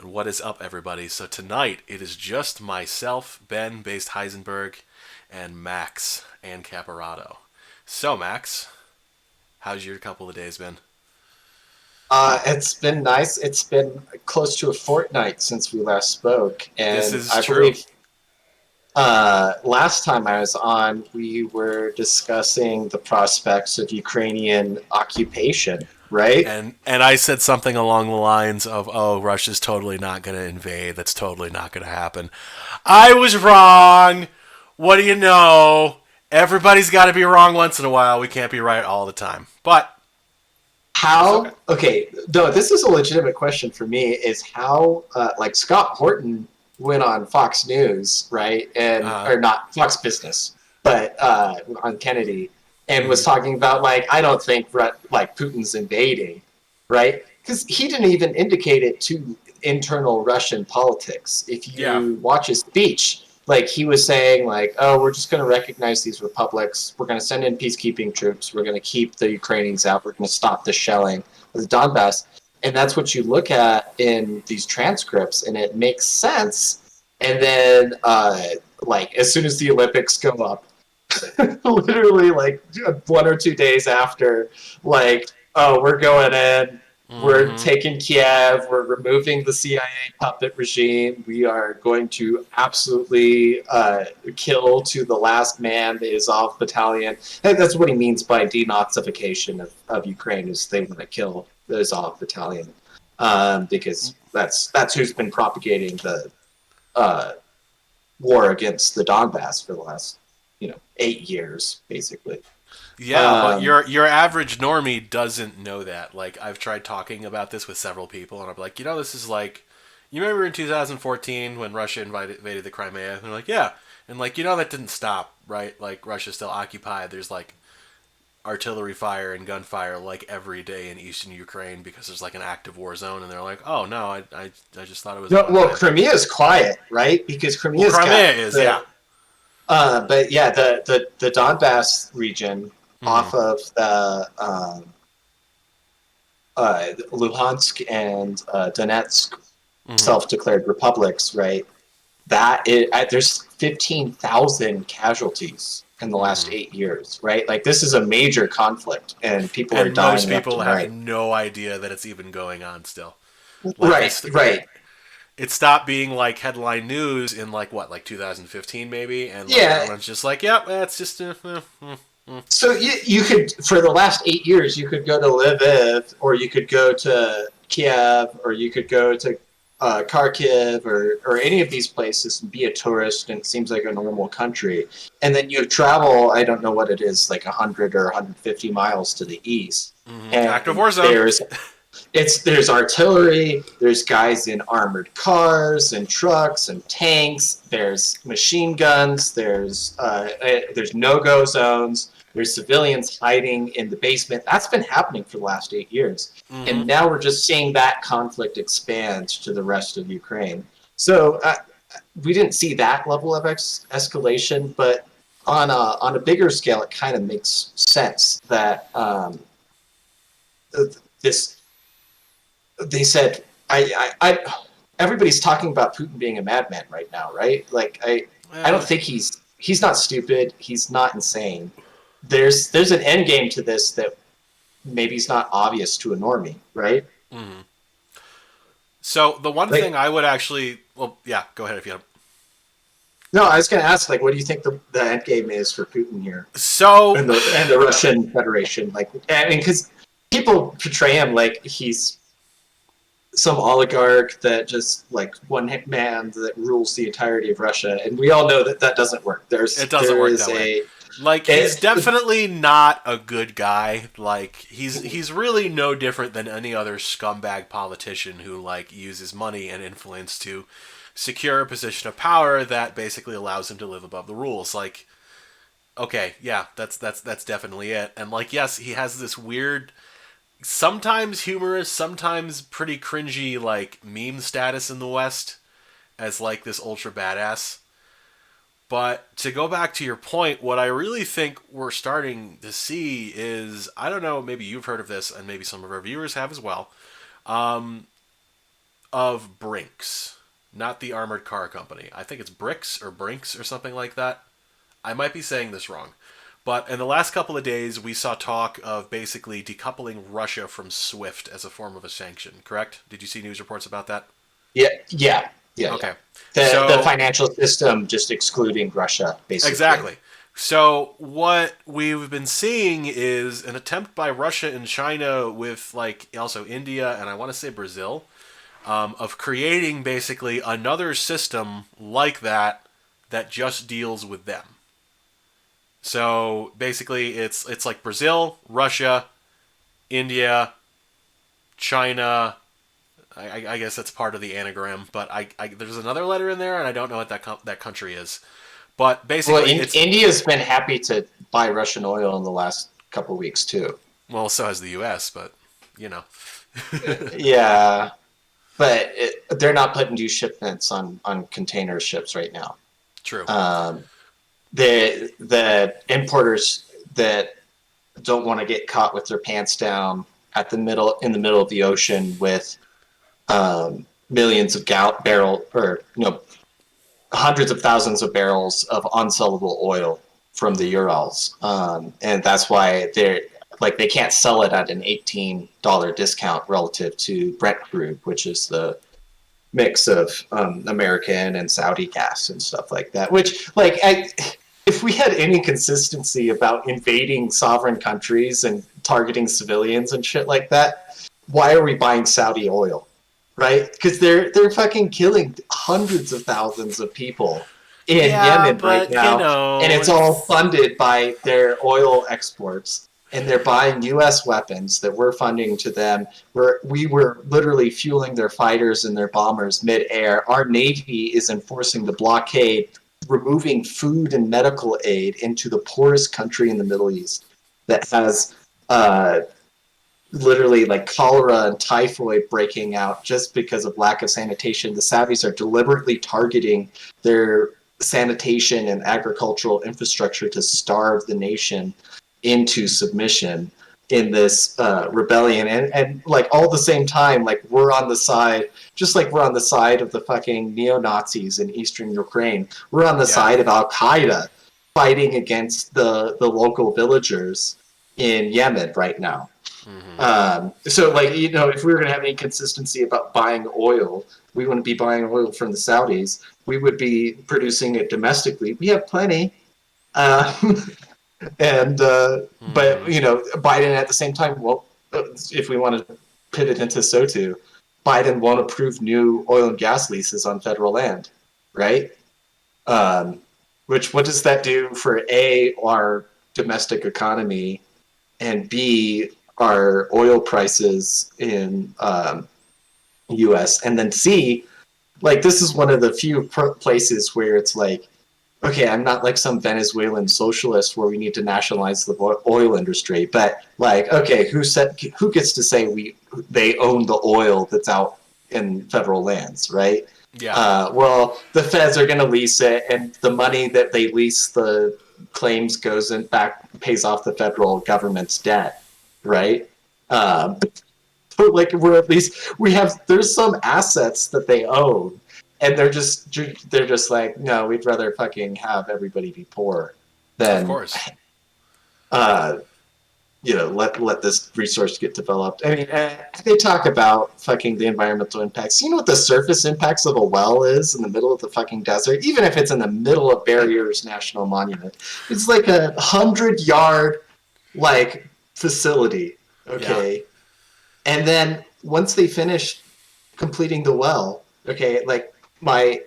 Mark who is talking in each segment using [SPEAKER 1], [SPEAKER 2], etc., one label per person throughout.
[SPEAKER 1] What is up, everybody? So tonight it is just myself, Ben, based Heisenberg, and Max and Caparato. So Max, how's your couple of days been?
[SPEAKER 2] It's been nice. It's been close to a fortnight since we last spoke,
[SPEAKER 1] This
[SPEAKER 2] and
[SPEAKER 1] is
[SPEAKER 2] I
[SPEAKER 1] true,
[SPEAKER 2] believe last time I was on, we were discussing the prospects of Ukrainian occupation, right?
[SPEAKER 1] and I said something along the lines of, "Oh, Russia's totally not going to invade. That's totally not going to happen." I was wrong. What do you know? Everybody's got to be wrong once in a while. We can't be right all the time, but it's okay.
[SPEAKER 2] How? Okay, no, this is a legitimate question for me. Is how like Scott Horton went on Fox News, right, and
[SPEAKER 1] Uh,
[SPEAKER 2] or not Fox Business, but on Kennedy, and was
[SPEAKER 1] mm,
[SPEAKER 2] talking about like I don't think like Putin's invading, right? Because he didn't even indicate it to internal Russian politics. If
[SPEAKER 1] yeah.
[SPEAKER 2] you watch his speech, like he was saying like, oh, we're just going to recognize these republics, we're going to send in peacekeeping troops, we're going to keep the Ukrainians out, we're going to stop the shelling of the Donbass. And that's what you look at in these transcripts, and it makes sense. And then like as soon as the Olympics go up, literally like 1 or 2 days after, like, oh, we're going in, we're
[SPEAKER 1] Mm-hmm.
[SPEAKER 2] taking Kiev, we're removing the CIA puppet regime, we are going to absolutely kill to the last man the Azov battalion. And that's what he means by denazification of Ukraine, is they want to kill the Azov battalion, because that's who's been propagating the uh, war against the Donbass for the last 8 years, basically.
[SPEAKER 1] Yeah, but
[SPEAKER 2] Um,
[SPEAKER 1] your average normie doesn't know that. Like I've tried talking about this with several people, and I'm like, this is like, you remember in 2014 when Russia invaded the Crimea? And they're like, yeah, and like that didn't stop, right? Like Russia's still occupied. There's like artillery fire and gunfire like every day in eastern Ukraine because there's like an active war zone, and they're like, oh no, I just thought it was a
[SPEAKER 2] no,
[SPEAKER 1] one
[SPEAKER 2] well,
[SPEAKER 1] time thing.
[SPEAKER 2] Crimea is quiet, right? Because
[SPEAKER 1] Well,
[SPEAKER 2] Crimea's
[SPEAKER 1] Crimea
[SPEAKER 2] got
[SPEAKER 1] is, yeah.
[SPEAKER 2] but yeah, the Donbass region
[SPEAKER 1] Mm-hmm.
[SPEAKER 2] off of the Luhansk and Donetsk
[SPEAKER 1] Mm-hmm.
[SPEAKER 2] self-declared republics, right? There's 15,000 casualties in the last
[SPEAKER 1] Mm-hmm.
[SPEAKER 2] 8 years, right? Like this is a major conflict, and people are
[SPEAKER 1] And most
[SPEAKER 2] dying left
[SPEAKER 1] people
[SPEAKER 2] and
[SPEAKER 1] have
[SPEAKER 2] right.
[SPEAKER 1] no idea that it's even going on still. Like
[SPEAKER 2] Right,
[SPEAKER 1] this,
[SPEAKER 2] right.
[SPEAKER 1] it stopped being like headline news in like what, like 2015 maybe, and like
[SPEAKER 2] Yeah.
[SPEAKER 1] everyone's just like, yep, that's just
[SPEAKER 2] So you could, for the last 8 years, you could go to Lviv, or you could go to Kiev, or you could go to Kharkiv, or any of these places and be a tourist, and it seems like a normal country. And then you travel, I don't know what it is, like 100 or 150 miles to the east,
[SPEAKER 1] active
[SPEAKER 2] and
[SPEAKER 1] war zone.
[SPEAKER 2] there's artillery, there's guys in armored cars and trucks and tanks, there's machine guns, there's no-go zones, there's civilians hiding in the basement. That's been happening for the last 8 years,
[SPEAKER 1] Mm-hmm.
[SPEAKER 2] and now we're just seeing that conflict expand to the rest of Ukraine. So we didn't see that level of escalation, but on a bigger scale, it kind of makes sense that this they said everybody's talking about Putin being a madman right now, right? Like I don't
[SPEAKER 1] Uh,
[SPEAKER 2] think he's not stupid. He's not insane. There's an end game to this that maybe is not obvious to a normie, right?
[SPEAKER 1] mm-hmm. So the one thing
[SPEAKER 2] Like,
[SPEAKER 1] I would actually, well, yeah, go ahead if you have.
[SPEAKER 2] no, I was going to ask, like, what do you think the end game is for Putin here
[SPEAKER 1] So,
[SPEAKER 2] and the Russian Federation? Like, I mean, because people portray him like he's some oligarch that just like one hit man that rules the entirety of Russia, and we all know that that doesn't work.
[SPEAKER 1] it
[SPEAKER 2] There's
[SPEAKER 1] doesn't
[SPEAKER 2] there
[SPEAKER 1] work
[SPEAKER 2] is
[SPEAKER 1] that way.
[SPEAKER 2] a
[SPEAKER 1] Like he's
[SPEAKER 2] it,
[SPEAKER 1] definitely not a good guy. Like he's really no different than any other scumbag politician who like uses money and influence to secure a position of power that basically allows him to live above the rules. Like, okay, yeah, that's definitely it. And like, yes, he has this weird, sometimes humorous, sometimes pretty cringy like meme status in the West as like this ultra badass. But to go back to your point, what I really think we're starting to see is, I don't know, maybe you've heard of this and maybe some of our viewers have as well. of Brinks, not the armored car company. I think it's Bricks or Brinks or something like that. I might be saying this wrong. But in the last couple of days, we saw talk of basically decoupling Russia from SWIFT as a form of a sanction, correct? Did you see news reports about that?
[SPEAKER 2] Yeah.
[SPEAKER 1] Okay.
[SPEAKER 2] The
[SPEAKER 1] So,
[SPEAKER 2] financial system just excluding Russia, basically.
[SPEAKER 1] exactly. So, what we've been seeing is an attempt by Russia and China with, like, also India and I want to say Brazil, of creating basically another system like that that just deals with them. So basically, it's like Brazil, Russia, India, China. I guess that's part of the anagram, but there's another letter in there, and I don't know what that country is. But
[SPEAKER 2] Well,
[SPEAKER 1] basically, it's
[SPEAKER 2] India's been happy to buy Russian oil in the last couple of weeks too.
[SPEAKER 1] well, so has the U.S., but you know,
[SPEAKER 2] Yeah, but they're not putting new shipments on container ships right now.
[SPEAKER 1] true.
[SPEAKER 2] Um, the importers that don't want to get caught with their pants down in the middle of the ocean with millions of barrel or hundreds of thousands of barrels of unsellable oil from the Urals, and that's why they can't sell it at an $18 discount relative to Brent crude, which is the mix of American and Saudi gas and stuff like that. Which, if we had any consistency about invading sovereign countries and targeting civilians and shit like that, why are we buying Saudi oil? Right? Because they're fucking killing hundreds of thousands of people in
[SPEAKER 1] Yeah,
[SPEAKER 2] Yemen right
[SPEAKER 1] but
[SPEAKER 2] now, and it's all funded by their oil exports. And they're buying U.S. weapons that we're funding to them. We were literally fueling their fighters and their bombers mid-air. Our Navy is enforcing the blockade, removing food and medical aid into the poorest country in the Middle East that has literally like cholera and typhoid breaking out just because of lack of sanitation. The Saudis are deliberately targeting their sanitation and agricultural infrastructure to starve the nation into submission in this rebellion, and like all at the same time, like we're on the side, just like we're on the side of the fucking neo-Nazis in eastern Ukraine, we're on the
[SPEAKER 1] yeah,
[SPEAKER 2] side of Al-Qaeda fighting against the local villagers in Yemen right now.
[SPEAKER 1] hmm
[SPEAKER 2] So, like, if we were going to have any consistency about buying oil, we wouldn't be buying oil from the Saudis. We would be producing it domestically. We have plenty. Uh, and But
[SPEAKER 1] hmm
[SPEAKER 2] Biden at the same time, well, if we want to pivot into SOTU, Biden won't approve new oil and gas leases on federal land, right? Um, what does that do for our domestic economy, and B, our oil prices in U.S., and then C, like this is one of the few places where it's like, okay, I'm not like some Venezuelan socialist where we need to nationalize the oil industry, but like, okay, who gets to say they own the oil that's out in federal lands, right?
[SPEAKER 1] yeah,
[SPEAKER 2] Well, the feds are going to lease it, and the money that they lease the claims goes in back, pays off the federal government's debt, right? Um, but like there's some assets that they own, and they're just like, no, we'd rather fucking have everybody be poor
[SPEAKER 1] of
[SPEAKER 2] than
[SPEAKER 1] course.
[SPEAKER 2] uh let this resource get developed. I mean, they talk about fucking the environmental impacts. You know what the surface impacts of a well is in the middle of the fucking desert? Even if it's in the middle of Barriers National Monument, it's like 100-yard like facility.
[SPEAKER 1] Yeah.
[SPEAKER 2] Okay, and then once they finish completing the well, okay, like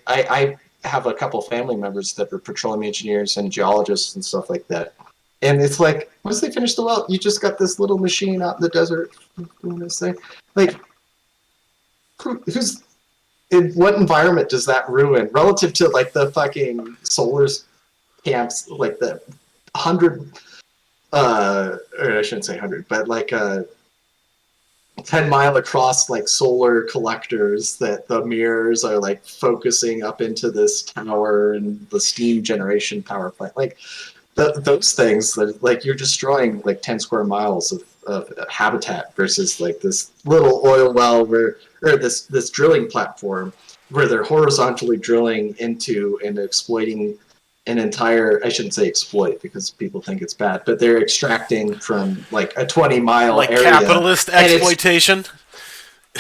[SPEAKER 2] I have a couple family members that are petroleum engineers and geologists and stuff like that. And it's like, once they finish the well, you just got this little machine out in the desert doing this thing. Like, who's in what environment does that ruin relative to like the fucking solar camps, like the 100, or I shouldn't say 100, but like 10-mile across like solar collectors that the mirrors are like focusing up into this tower and the steam generation power plant. Like those things that like you're destroying like 10 square miles of habitat versus like this little oil well where or this drilling platform where they're horizontally drilling into and exploiting an entire, I shouldn't say exploit because people think it's bad, but they're extracting from like a 20-mile
[SPEAKER 1] Like
[SPEAKER 2] area.
[SPEAKER 1] capitalist
[SPEAKER 2] And it's,
[SPEAKER 1] exploitation.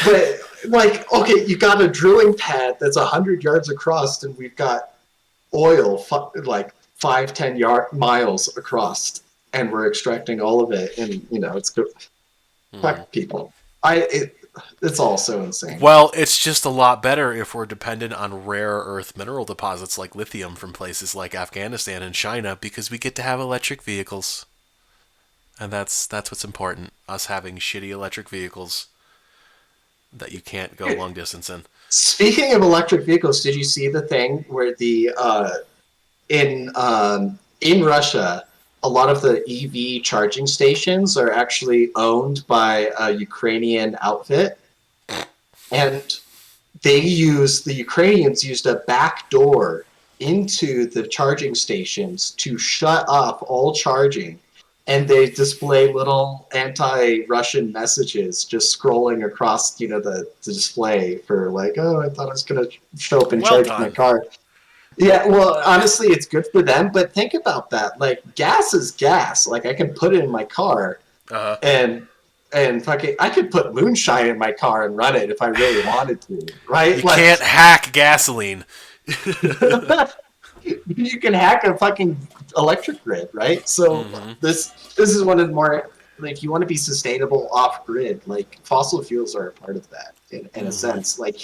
[SPEAKER 2] but like, okay, you got a drilling pad that's 100 yards across, and we've got oil like 5-10 miles across, and we're extracting all of it, and it's good. Fuck people. It's all so insane.
[SPEAKER 1] Well, it's just a lot better if we're dependent on rare earth mineral deposits like lithium from places like Afghanistan and China because we get to have electric vehicles. And that's what's important. Us having shitty electric vehicles that you can't go long distance in.
[SPEAKER 2] Speaking of electric vehicles, did you see the thing where the in Russia, a lot of the EV charging stations are actually owned by a Ukrainian outfit, and the Ukrainians used a back door into the charging stations to shut off all charging, and they display little anti-Russian messages just scrolling across, the display for like, oh, I thought I was gonna show up and
[SPEAKER 1] Well
[SPEAKER 2] charge my
[SPEAKER 1] done.
[SPEAKER 2] car. Yeah, well, honestly, it's good for them, but think about that. Like, gas is gas. Like, I can put it in my car,
[SPEAKER 1] Uh-huh.
[SPEAKER 2] and fucking, I could put moonshine in my car and run it if I really wanted to, right?
[SPEAKER 1] You
[SPEAKER 2] Like,
[SPEAKER 1] can't hack gasoline.
[SPEAKER 2] you can hack a fucking electric grid, right? So
[SPEAKER 1] Mm-hmm.
[SPEAKER 2] this is one of the more, like, if you want to be sustainable off grid, like fossil fuels are a part of that in a
[SPEAKER 1] Mm-hmm.
[SPEAKER 2] sense. Like,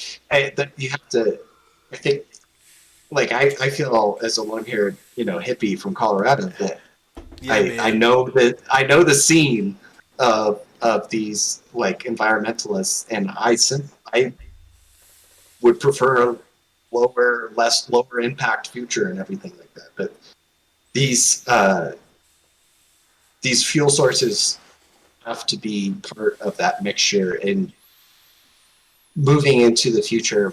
[SPEAKER 2] you have to. I think, like, I feel as a long-haired, hippie from Colorado that
[SPEAKER 1] Yeah,
[SPEAKER 2] I
[SPEAKER 1] man.
[SPEAKER 2] know that I know the scene of these like environmentalists, and I would prefer a lower impact future and everything like that. But these uh, these fuel sources have to be part of that mixture, and moving into the future,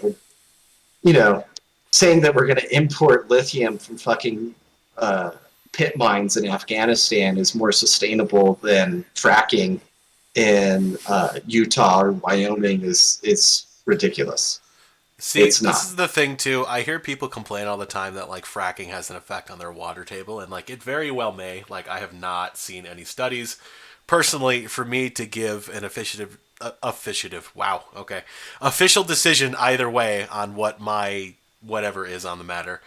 [SPEAKER 2] you know, saying that we're going to import lithium from fucking uh, pit mines in Afghanistan is more sustainable than fracking in Utah or Wyoming is ridiculous.
[SPEAKER 1] See,
[SPEAKER 2] It's
[SPEAKER 1] this
[SPEAKER 2] not.
[SPEAKER 1] is the thing too. I hear people complain all the time that like fracking has an effect on their water table, and like it very well may. Like I have not seen any studies. Personally, for me to give an official decision either way on what my whatever is on the matter.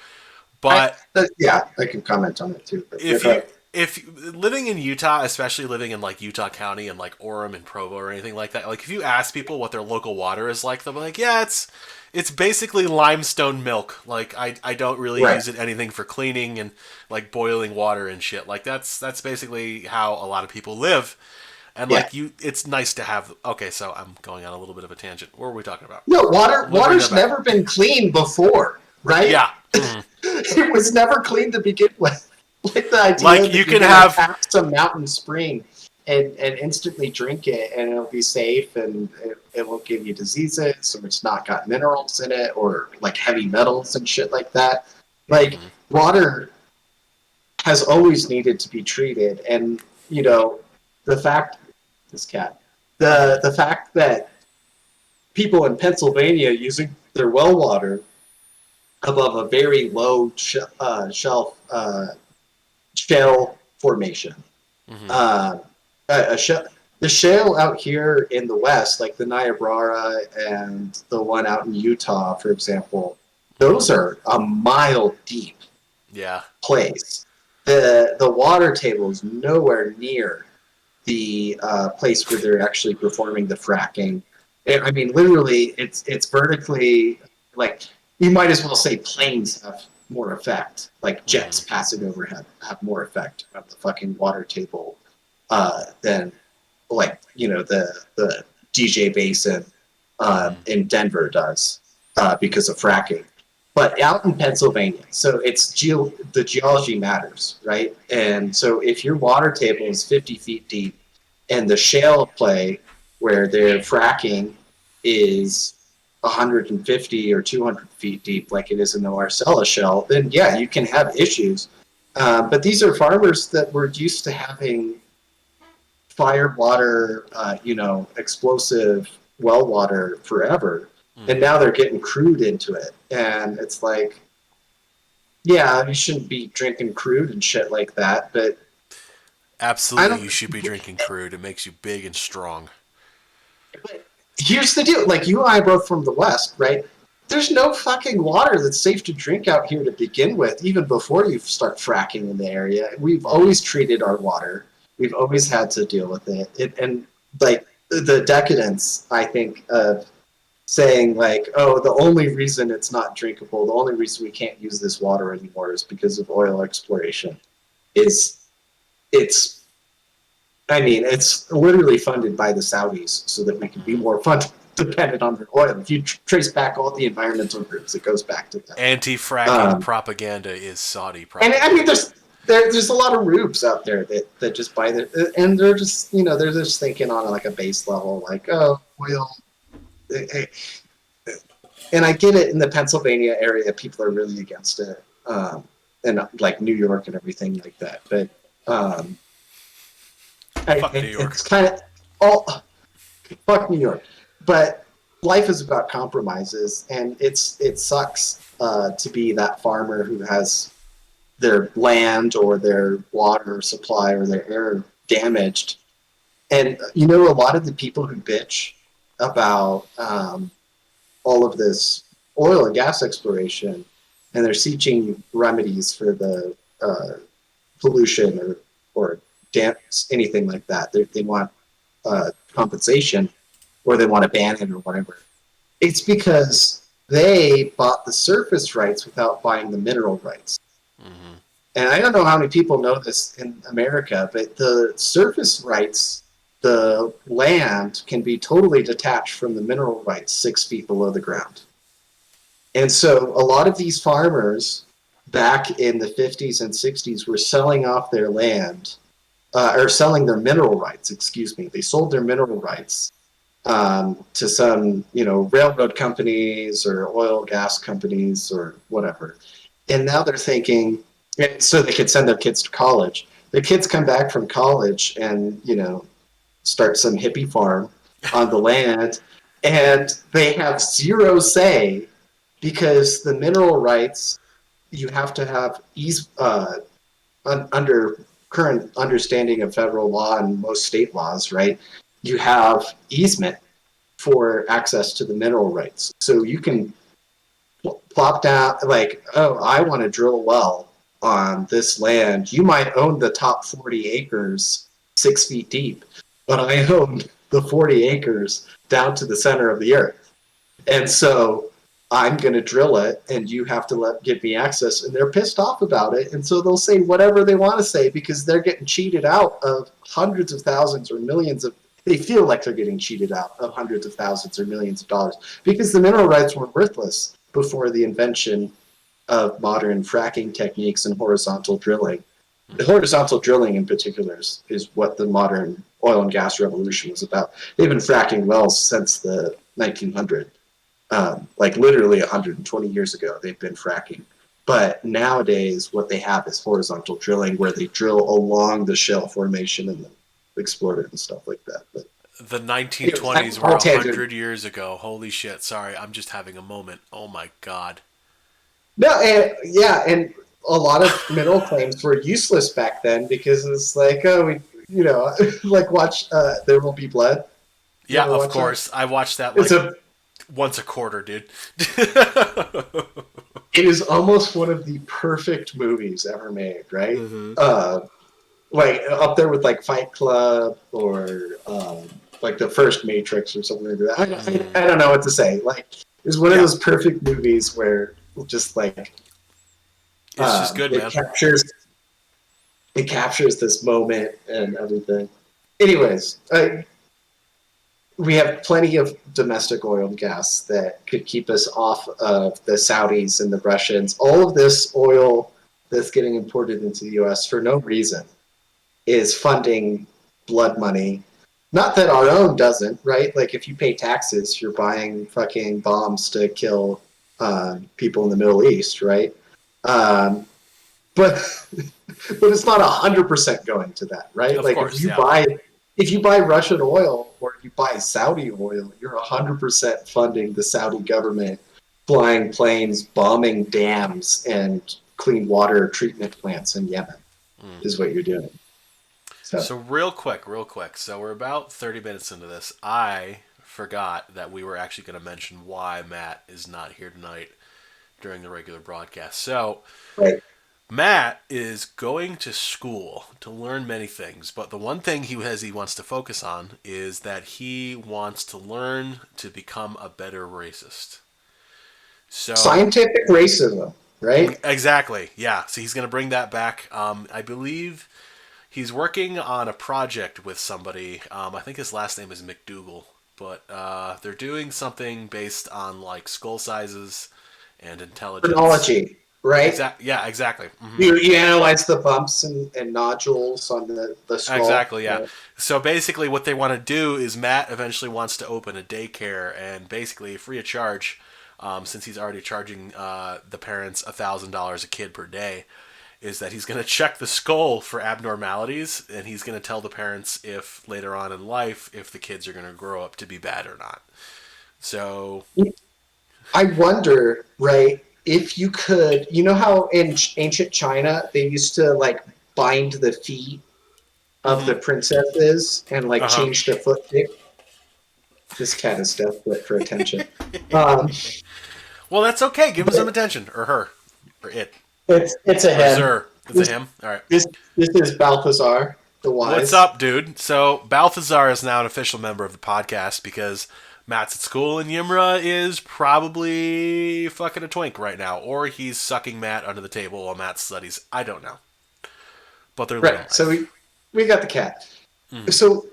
[SPEAKER 1] But
[SPEAKER 2] Yeah, I can comment on it too. But yeah,
[SPEAKER 1] if
[SPEAKER 2] go
[SPEAKER 1] you
[SPEAKER 2] ahead.
[SPEAKER 1] if living in Utah, especially living in like Utah County and like Orem and Provo or anything like that, like if you ask people what their local water is like, they'll be like, yeah, it's basically limestone milk. Like I don't really
[SPEAKER 2] Right.
[SPEAKER 1] use it anything for cleaning and like boiling water and shit. Like that's basically how a lot of people live. And
[SPEAKER 2] Yeah.
[SPEAKER 1] like it's nice to have. Okay, so I'm going on a little bit of a tangent. What were we talking about?
[SPEAKER 2] No,
[SPEAKER 1] Let me bring that
[SPEAKER 2] water's
[SPEAKER 1] back.
[SPEAKER 2] never been clean before, right?
[SPEAKER 1] Yeah. Mhm.
[SPEAKER 2] It was never clean to begin with. Like the idea
[SPEAKER 1] Like you
[SPEAKER 2] that you're
[SPEAKER 1] can
[SPEAKER 2] gonna
[SPEAKER 1] have
[SPEAKER 2] tap some mountain spring and instantly drink it, and it'll be safe, and it won't give you diseases, or it's not got minerals in it or like heavy metals and shit like that. Like,
[SPEAKER 1] mhm.
[SPEAKER 2] water has always needed to be treated, and the fact this cat the fact that people in Pennsylvania using their well water above a very low shelf shale formation.
[SPEAKER 1] Mhm.
[SPEAKER 2] Uh, a sh- the shale out here in the West, like the Niobrara and the one out in Utah, for example, those
[SPEAKER 1] Mhm.
[SPEAKER 2] are a mile deep
[SPEAKER 1] Yeah.
[SPEAKER 2] place. The water table is nowhere near the place where they're actually performing the fracking. I mean, literally, it's vertically, like, you might as well say planes have more effect, like jets
[SPEAKER 1] Mhm.
[SPEAKER 2] passing over have more effect on the fucking water table than, like, the DJ Basin
[SPEAKER 1] Mhm.
[SPEAKER 2] in Denver does because of fracking. But out in Pennsylvania, so the geology matters, right? And so if your water table is 50 feet deep, and the shale play where they're fracking is 150 or 200 feet deep, like it is in the Marcellus Shale, then yeah, you can have issues. But these are farmers that were used to having fire, water, explosive well water forever, and
[SPEAKER 1] Mm-hmm.
[SPEAKER 2] now they're getting crude into it, and it's like, yeah, you shouldn't be drinking crude and shit like that, but I
[SPEAKER 1] Absolutely,
[SPEAKER 2] don't.
[SPEAKER 1] you should be drinking crude. It makes you big and strong.
[SPEAKER 2] But here's the deal: like you and I are both from the West, right? There's no fucking water that's safe to drink out here to begin with, even before you start fracking in the area. We've
[SPEAKER 1] Mm-hmm.
[SPEAKER 2] always treated our water. We've always had to deal with it, and like the decadence, I think, of saying like, oh, the only reason it's not drinkable, the only reason we can't use this water anymore is because of oil exploration. Is it's I mean, it's literally funded by the Saudis so that we can be
[SPEAKER 1] Mm-hmm.
[SPEAKER 2] more dependent on their oil. If you trace back all the environmental groups, it goes back to them.
[SPEAKER 1] Anti-fracking
[SPEAKER 2] Um,
[SPEAKER 1] propaganda is Saudi
[SPEAKER 2] and I mean,
[SPEAKER 1] propaganda.
[SPEAKER 2] there's a lot of rubes out there that just buy the and they're just they're just thinking on like a base level, like, oh, oil. And I get it in the Pennsylvania area, people are really against it, and like New York and everything like that. But um,
[SPEAKER 1] Fuck New
[SPEAKER 2] it's
[SPEAKER 1] York.
[SPEAKER 2] kind of all fuck New York. But life is about compromises, and it sucks to be that farmer who has their land or their water supply or their air damaged. And a lot of the people who bitch about all of this oil and gas exploration, and they're seeking remedies for the pollution or dams, anything like that. They want compensation, or they want to ban it or whatever. It's because they bought the surface rights without buying the mineral rights.
[SPEAKER 1] Mm-hmm.
[SPEAKER 2] And I don't know how many people know this in America, but the surface rights, the land can be totally detached from the mineral rights 6 feet below the ground. And so a lot of these farmers back in the 50s and 60s were selling off their land, or selling their mineral rights, excuse me. They sold their mineral rights to some, railroad companies or oil gas companies or whatever. And now they're thinking, so they could send their kids to college. The kids come back from college and, start some hippie farm on the land, and they have zero say because the mineral rights, you have to have under current understanding of federal law and most state laws, right? You have easement for access to the mineral rights. So you can plop down, like, oh, I want to drill a well on this land. You might own the top 40 acres 6 feet deep, but I own the 40 acres down to the center of the earth. And so I'm going to drill it, and you have to give me access. And they're pissed off about it. And so they'll say whatever they want to say because they're getting cheated out of hundreds of thousands or millions of. They feel like they're getting cheated out of hundreds of thousands or millions of dollars because the mineral rights were worthless before the invention of modern fracking techniques and horizontal drilling. The
[SPEAKER 1] Mm-hmm.
[SPEAKER 2] horizontal drilling in particular is what the modern oil and gas revolution was about. They've been fracking wells since the 1900s. Like literally 120 years ago, they've been fracking. But nowadays, what they have is horizontal drilling, where they drill along the shale formation and then explore it and stuff like that. But
[SPEAKER 1] The
[SPEAKER 2] anyways,
[SPEAKER 1] 1920s were
[SPEAKER 2] all tangent.
[SPEAKER 1] 100 years ago. Holy shit! Sorry, I'm just having a moment. Oh my god.
[SPEAKER 2] No, and yeah, and a lot of mineral claims were useless back then because it's like, oh, like watch There Will Be Blood. You
[SPEAKER 1] Yeah,
[SPEAKER 2] ever
[SPEAKER 1] of
[SPEAKER 2] watch that?
[SPEAKER 1] course. I watch that
[SPEAKER 2] It's
[SPEAKER 1] like
[SPEAKER 2] a
[SPEAKER 1] once a quarter, dude.
[SPEAKER 2] it is almost one of the perfect movies ever made, right?
[SPEAKER 1] Mm-hmm.
[SPEAKER 2] Like up there with like Fight Club or like the first Matrix or something like that.
[SPEAKER 1] Mm-hmm.
[SPEAKER 2] I don't know what to say. Like it's one of
[SPEAKER 1] Yeah,
[SPEAKER 2] those perfect movies where just like
[SPEAKER 1] it's just good,
[SPEAKER 2] it
[SPEAKER 1] man.
[SPEAKER 2] captures this moment and everything. Anyways, we have plenty of domestic oil and gas that could keep us off of the Saudis and the Russians. All of this oil that's getting imported into the U.S. for no reason is funding blood money. Not that our own doesn't, right? Like if you pay taxes, you're buying fucking bombs to kill people in the Middle East, right? Um, but but it's not 100% going to that, right?
[SPEAKER 1] Of
[SPEAKER 2] Like if
[SPEAKER 1] course,
[SPEAKER 2] you
[SPEAKER 1] yeah.
[SPEAKER 2] buy if you buy Russian oil or you buy Saudi oil, you're 100% funding the Saudi government flying planes, bombing dams, and clean water treatment plants in Yemen. Is what you're doing. So
[SPEAKER 1] So real quick, real quick. So we're about 30 minutes into this. I forgot that we were actually going to mention why Matt is not here tonight during the regular broadcast. So
[SPEAKER 2] right.
[SPEAKER 1] Matt is going to school to learn many things, but the one thing he wants to focus on is that he wants to learn to become a better racist. So
[SPEAKER 2] Scientific racism, right?
[SPEAKER 1] exactly, yeah. So he's going to bring that back. I believe he's working on a project with somebody. I think his last name is McDougal, but they're doing something based on like skull sizes and intelligence.
[SPEAKER 2] Chronology, right?
[SPEAKER 1] Yeah, exactly. Mm-hmm.
[SPEAKER 2] You analyze the bumps and nodules on the skull.
[SPEAKER 1] Exactly, yeah.
[SPEAKER 2] Right?
[SPEAKER 1] So basically, what they want to do is Matt eventually wants to open a daycare and basically free of charge, since he's already charging the parents $1,000 a kid per day. Is that he's going to check the skull for abnormalities, and he's going to tell the parents if later on in life if the kids are going to grow up to be bad or not. So
[SPEAKER 2] I wonder, right, if you could, you know how in ancient China they used to like bind the feet of the
[SPEAKER 1] mm-hmm.
[SPEAKER 2] princesses and like
[SPEAKER 1] Uh-huh.
[SPEAKER 2] change their foot shape? This cat is desperate for attention. Um,
[SPEAKER 1] Well, that's okay. Give him some attention, or her, or it,
[SPEAKER 2] it's a
[SPEAKER 1] or
[SPEAKER 2] him.
[SPEAKER 1] Zer. It's a
[SPEAKER 2] This,
[SPEAKER 1] him. All right.
[SPEAKER 2] this is Balthazar the
[SPEAKER 1] What's
[SPEAKER 2] Wise.
[SPEAKER 1] up, dude? So Balthazar is now an official member of the podcast because Matt's at school and Yimra is probably fucking a twink right now, or he's sucking Matt under the table while Matt studies. I don't know, but they're living
[SPEAKER 2] Right. So
[SPEAKER 1] life.
[SPEAKER 2] we got the cat.
[SPEAKER 1] Mm.
[SPEAKER 2] So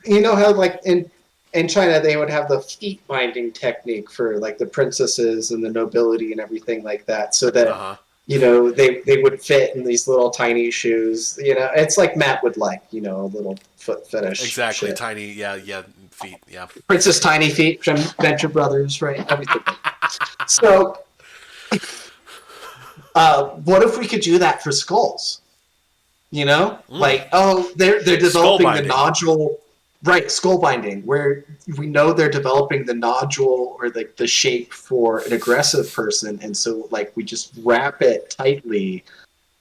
[SPEAKER 2] you know how like in China they would have the feet binding technique for like the princesses and the nobility and everything like that, so
[SPEAKER 1] Uh
[SPEAKER 2] that
[SPEAKER 1] huh.
[SPEAKER 2] they would fit in these little tiny shoes. It's like Matt would like a little foot fetish
[SPEAKER 1] Exactly.
[SPEAKER 2] shit.
[SPEAKER 1] Tiny. Yeah. Yeah. Feet. Yeah.
[SPEAKER 2] Princess Tiny Feet from Venture Brothers, right? Everything. So, what if we could do that for skulls? Like, oh, they're
[SPEAKER 1] Skull
[SPEAKER 2] developing the
[SPEAKER 1] binding.
[SPEAKER 2] nodule, right? Skull binding, where we know they're developing the nodule or the shape for an aggressive person, and so like we just wrap it tightly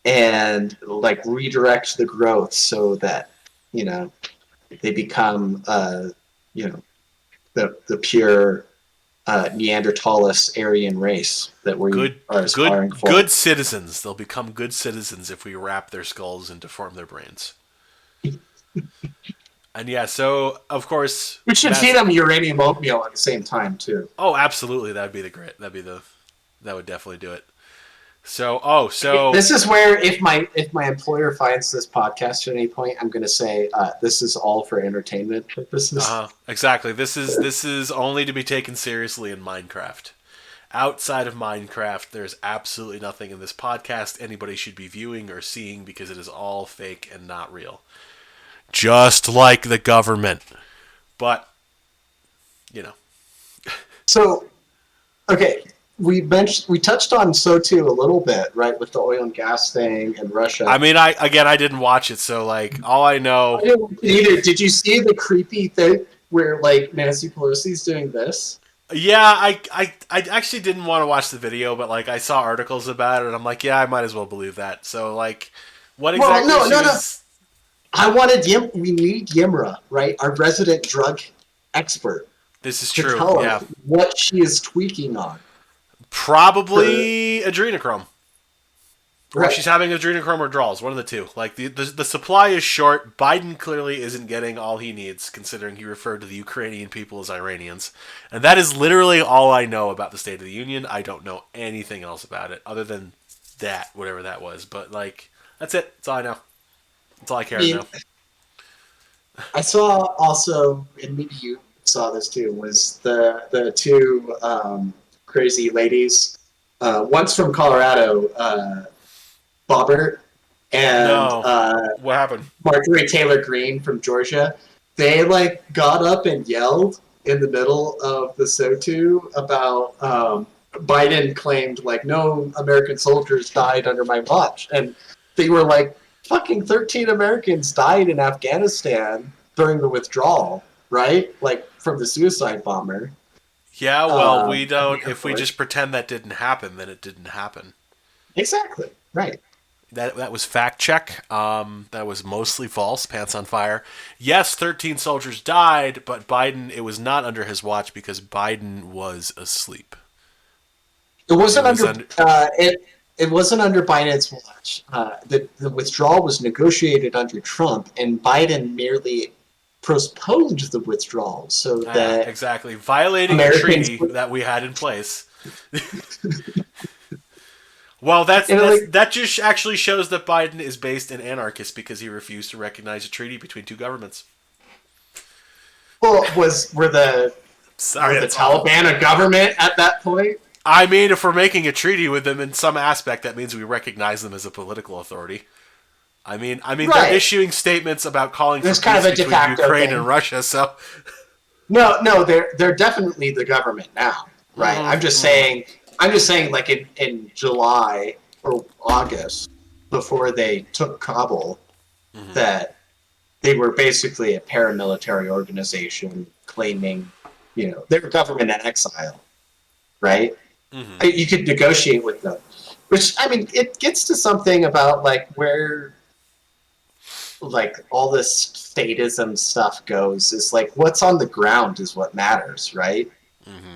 [SPEAKER 2] and like redirect the growth so that they become the pure Neanderthalis Aryan race that we
[SPEAKER 1] Good.
[SPEAKER 2] are aspiring for.
[SPEAKER 1] Good citizens. They'll become good citizens if we wrap their skulls and deform their brains. And yeah, so of course
[SPEAKER 2] We should feed them uranium oatmeal at the same time too.
[SPEAKER 1] Oh, absolutely. That'd be the great. That would definitely do it. So,
[SPEAKER 2] This is where if my employer finds this podcast at any point, I'm going to say this is all for entertainment purposes.
[SPEAKER 1] exactly. This is only to be taken seriously in Minecraft. Outside of Minecraft, there's absolutely nothing in this podcast anybody should be viewing or seeing because it is all fake and not real. Just like the government. But, you know.
[SPEAKER 2] So, okay, we touched on SOTU a little bit, right, with the oil and gas thing and Russia.
[SPEAKER 1] I mean, I didn't watch it, so like all I know.
[SPEAKER 2] I didn't either. Did you see the creepy thing where like Nancy Pelosi's doing this?
[SPEAKER 1] Yeah, I actually didn't want to watch the video, but like I saw articles about it, and I'm like, yeah, I might as well believe that. So like, what exactly?
[SPEAKER 2] Well, no. I wanted we need Yimra, right, our resident drug expert,
[SPEAKER 1] This is
[SPEAKER 2] to
[SPEAKER 1] true.
[SPEAKER 2] tell
[SPEAKER 1] Yeah,
[SPEAKER 2] us what she is tweaking on.
[SPEAKER 1] probably adrenochrome. Or
[SPEAKER 2] Right.
[SPEAKER 1] she's having adrenochrome withdrawals. One of the two. Like the supply is short. Biden clearly isn't getting all he needs, considering he referred to the Ukrainian people as Iranians, and that is literally all I know about the State of the Union. I don't know anything else about it other than that, whatever that was. But like, that's it. That's all I know. That's all I care to know.
[SPEAKER 2] I saw also, and maybe you saw this too, was the two crazy ladies. One's from Colorado, Bobbert, and
[SPEAKER 1] No, what happened?
[SPEAKER 2] Marjorie Taylor Greene from Georgia. They like got up and yelled in the middle of the SOTU about Biden claimed like no American soldiers died under my watch, and they were like, fucking 13 Americans died in Afghanistan during the withdrawal, right? Like from the suicide bomber
[SPEAKER 1] Yeah, well, we
[SPEAKER 2] at the
[SPEAKER 1] don't. If we
[SPEAKER 2] airport.
[SPEAKER 1] just pretend that didn't happen, then it didn't happen.
[SPEAKER 2] Exactly. Right.
[SPEAKER 1] That was fact check. That was mostly false. Pants on fire. Yes, 13 soldiers died, but Biden. It was not under his watch because Biden was asleep.
[SPEAKER 2] It
[SPEAKER 1] It
[SPEAKER 2] wasn't
[SPEAKER 1] was
[SPEAKER 2] under
[SPEAKER 1] under.
[SPEAKER 2] it wasn't under Biden's watch. The withdrawal was negotiated under Trump, and Biden merely postponed the withdrawal so
[SPEAKER 1] Yeah,
[SPEAKER 2] that
[SPEAKER 1] exactly. Violating a
[SPEAKER 2] Americans
[SPEAKER 1] treaty
[SPEAKER 2] would,
[SPEAKER 1] that we had in place. Well,
[SPEAKER 2] you know, like,
[SPEAKER 1] that just actually shows that Biden is based in anarchist because he refused to recognize a treaty between two governments.
[SPEAKER 2] well, were
[SPEAKER 1] Sorry,
[SPEAKER 2] the
[SPEAKER 1] that's awful.
[SPEAKER 2] Taliban a government at that point?
[SPEAKER 1] I mean, if we're making a treaty with them in some aspect, that means we recognize them as a political authority. I mean, they're
[SPEAKER 2] Right.
[SPEAKER 1] issuing statements about calling for
[SPEAKER 2] There's kind of
[SPEAKER 1] peace
[SPEAKER 2] a de
[SPEAKER 1] between
[SPEAKER 2] facto
[SPEAKER 1] Ukraine and
[SPEAKER 2] thing.
[SPEAKER 1] Russia. So,
[SPEAKER 2] No, they're definitely the government now, right? I'm just saying, like in July or August, before they took Kabul, that they were basically a paramilitary organization claiming, they were government in exile, right? You could negotiate with them, which I mean, it gets to something about like where like all this statism stuff goes is like what's on the ground is what matters, right?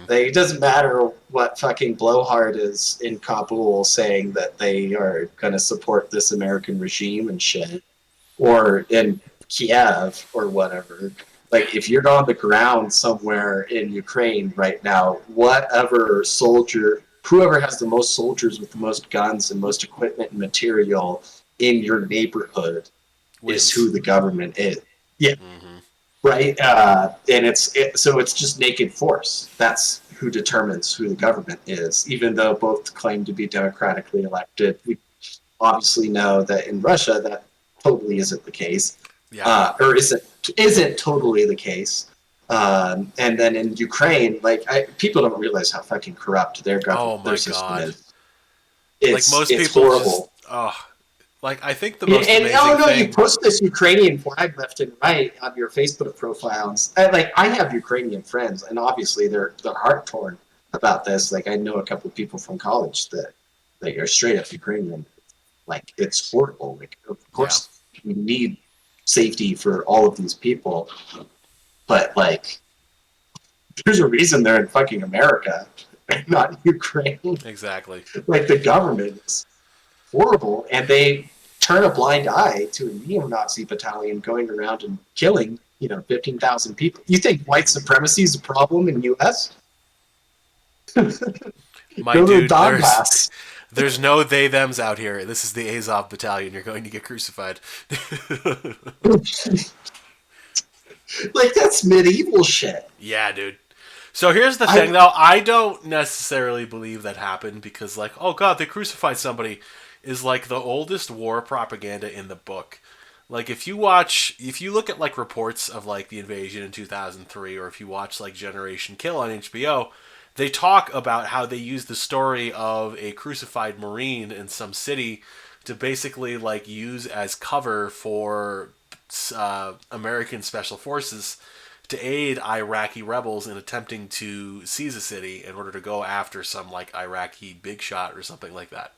[SPEAKER 2] Like, it doesn't matter what fucking blowhard is in Kabul saying that they are going to support this American regime and shit, or in Kiev or whatever. Like, if you're on the ground somewhere in Ukraine right now, whoever has the most soldiers with the most guns and most equipment and material in your neighborhood is
[SPEAKER 1] wins.
[SPEAKER 2] who the government is. Yeah, right. So it's just naked force. That's who determines who the government is. Even though both claim to be democratically elected, we obviously know that in Russia that totally isn't the case,
[SPEAKER 1] Yeah.
[SPEAKER 2] or isn't totally the case. And then in Ukraine, like people don't realize how fucking corrupt their
[SPEAKER 1] Oh
[SPEAKER 2] government, their
[SPEAKER 1] my
[SPEAKER 2] system
[SPEAKER 1] God.
[SPEAKER 2] is.
[SPEAKER 1] Like most
[SPEAKER 2] It's
[SPEAKER 1] people just.
[SPEAKER 2] horrible.
[SPEAKER 1] Oh, like I think the most
[SPEAKER 2] And
[SPEAKER 1] amazing
[SPEAKER 2] oh no, you
[SPEAKER 1] thing.
[SPEAKER 2] post this Ukrainian flag left and right on your Facebook profiles. And, like I have Ukrainian friends, and obviously they're heart torn about this. Like I know a couple of people from college that are straight up Ukrainian. Like it's horrible. Like of
[SPEAKER 1] Yeah.
[SPEAKER 2] course we need safety for all of these people, but like there's a reason they're in fucking America and not Ukraine.
[SPEAKER 1] Exactly.
[SPEAKER 2] Like the government is horrible, and they turn a blind eye to a neo-Nazi battalion going around and killing, 15,000 people. You think white supremacy is a problem in the U.S.?
[SPEAKER 1] My
[SPEAKER 2] Go to
[SPEAKER 1] dude,
[SPEAKER 2] Donbass.
[SPEAKER 1] there's no they thems out here. This is the Azov battalion. You're going to get crucified.
[SPEAKER 2] Like that's medieval shit.
[SPEAKER 1] Yeah, dude. So here's the thing,
[SPEAKER 2] I
[SPEAKER 1] though. I don't necessarily believe that happened because, like, oh god, they crucified somebody is like the oldest war propaganda in the book. Like, if you look at like reports of like the invasion in 2003, or if you watch like Generation Kill on HBO, they talk about how they used the story of a crucified Marine in some city to basically like use as cover for American special forces to aid Iraqi rebels in attempting to seize a city in order to go after some like Iraqi big shot or something like that.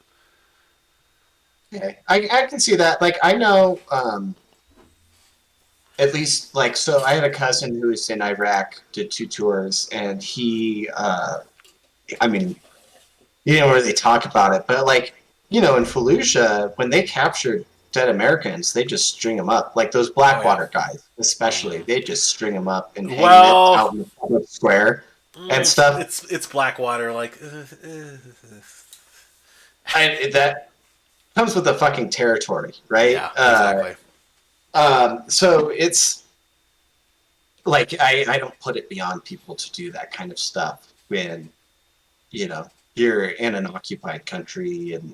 [SPEAKER 2] okay. I can see that. Like I know, at least like so. I had a cousin who was in Iraq, did 2 tours, and he. I mean, where they talk about it, but like, in Fallujah, when they captured dead Americans, they just string them up. Like those
[SPEAKER 1] Oh yeah.
[SPEAKER 2] Blackwater guys, especially, they just string them up and hang them
[SPEAKER 1] Well,
[SPEAKER 2] out in the public square and stuff.
[SPEAKER 1] it's Blackwater. Like,
[SPEAKER 2] That comes with the fucking territory, right?
[SPEAKER 1] yeah, exactly.
[SPEAKER 2] So it's like I don't put it beyond people to do that kind of stuff when you're in an occupied country and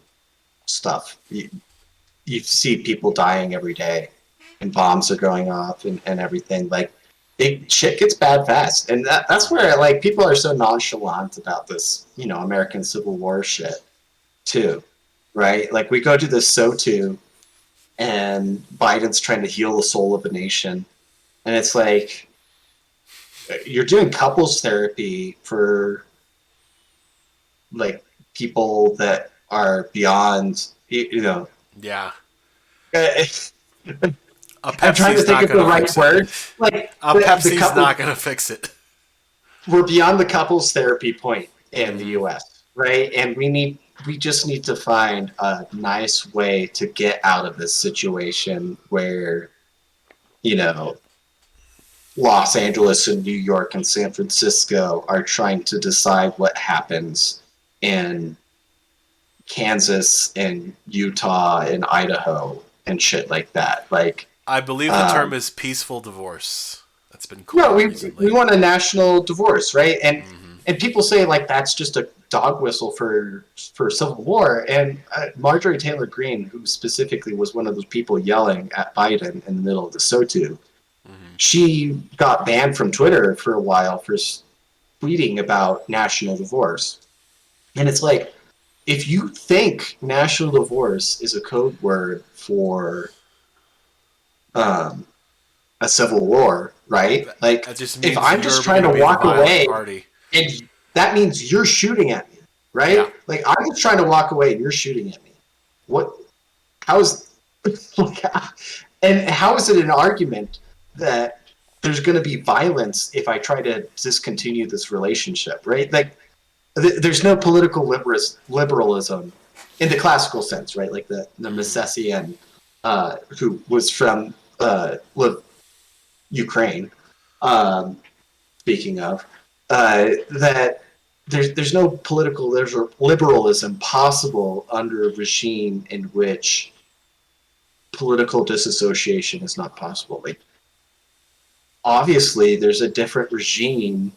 [SPEAKER 2] stuff. You see people dying every day and bombs are going off and everything. Like shit gets bad fast. And that's where like people are so nonchalant about this, American Civil War shit too. Right? Like we go to the SOTU and Biden's trying to heal the soul of a nation. And it's like you're doing couples therapy for like people that are beyond,
[SPEAKER 1] Yeah.
[SPEAKER 2] uh,
[SPEAKER 1] A
[SPEAKER 2] I'm trying to
[SPEAKER 1] Pepsi's
[SPEAKER 2] think
[SPEAKER 1] not
[SPEAKER 2] of the
[SPEAKER 1] gonna
[SPEAKER 2] right
[SPEAKER 1] fix it.
[SPEAKER 2] word. Like
[SPEAKER 1] A
[SPEAKER 2] the
[SPEAKER 1] Pepsi's
[SPEAKER 2] couple,
[SPEAKER 1] not gonna fix it.
[SPEAKER 2] we're beyond the couples therapy point in the
[SPEAKER 1] Mm-hmm.
[SPEAKER 2] U.S., right? And we just need to find a nice way to get out of this situation where, you know, Los Angeles and New York and San Francisco are trying to decide what happens in Kansas and Utah and Idaho and shit like that. Like,
[SPEAKER 1] I believe the term is peaceful divorce. That's been
[SPEAKER 2] no,
[SPEAKER 1] coined
[SPEAKER 2] we
[SPEAKER 1] recently.
[SPEAKER 2] want a national divorce, right?
[SPEAKER 1] Mm-hmm.
[SPEAKER 2] And people say like that's just a dog whistle for civil war. And Marjorie Taylor Greene, who specifically was one of those people yelling at Biden in the middle of the SOTU,
[SPEAKER 1] Mm-hmm.
[SPEAKER 2] she got banned from Twitter for a while for tweeting about national divorce. And it's like, if you think national divorce is a code word for um, a civil war, right? Like,
[SPEAKER 1] That just
[SPEAKER 2] if
[SPEAKER 1] means
[SPEAKER 2] I'm
[SPEAKER 1] you're
[SPEAKER 2] just trying
[SPEAKER 1] going
[SPEAKER 2] to
[SPEAKER 1] to be the
[SPEAKER 2] walk
[SPEAKER 1] violent
[SPEAKER 2] away,
[SPEAKER 1] party.
[SPEAKER 2] and that means you're shooting at me,
[SPEAKER 1] Yeah.
[SPEAKER 2] right? Like, I'm just trying to walk away, and you're shooting at me. What? How is? And how is it an argument that there's going to be violence if I try to discontinue this relationship, right? Like, there's no political liberalism in the classical sense, right? Like the
[SPEAKER 1] Mm-hmm.
[SPEAKER 2] Misesian, who was from Ukraine, um, speaking of, that there's no political liberalism possible under a regime in which political disassociation is not possible. Like, obviously, there's a different regime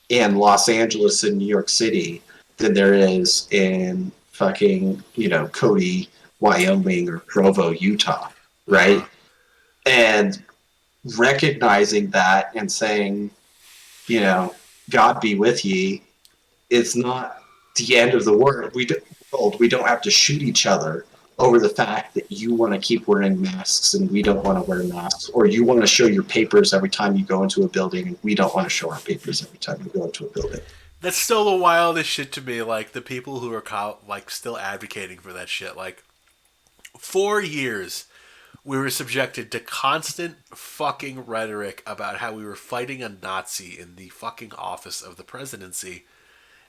[SPEAKER 2] in Los Angeles and New York City than there is in fucking, Cody, Wyoming or Provo, Utah,
[SPEAKER 1] Uh-huh.
[SPEAKER 2] right? And recognizing that and saying, you know, God be with ye, it's not the end of the world. We don't have to shoot each other over the fact that you want to keep wearing masks and we don't want to wear masks, or you want to show your papers every time you go into a building and we don't want to show our papers every time we go into a building.
[SPEAKER 1] That's still the wildest shit to me. Like the people who are like still advocating for that shit. Like 4 years, we were subjected to constant fucking rhetoric about how we were fighting a Nazi in the fucking office of the presidency.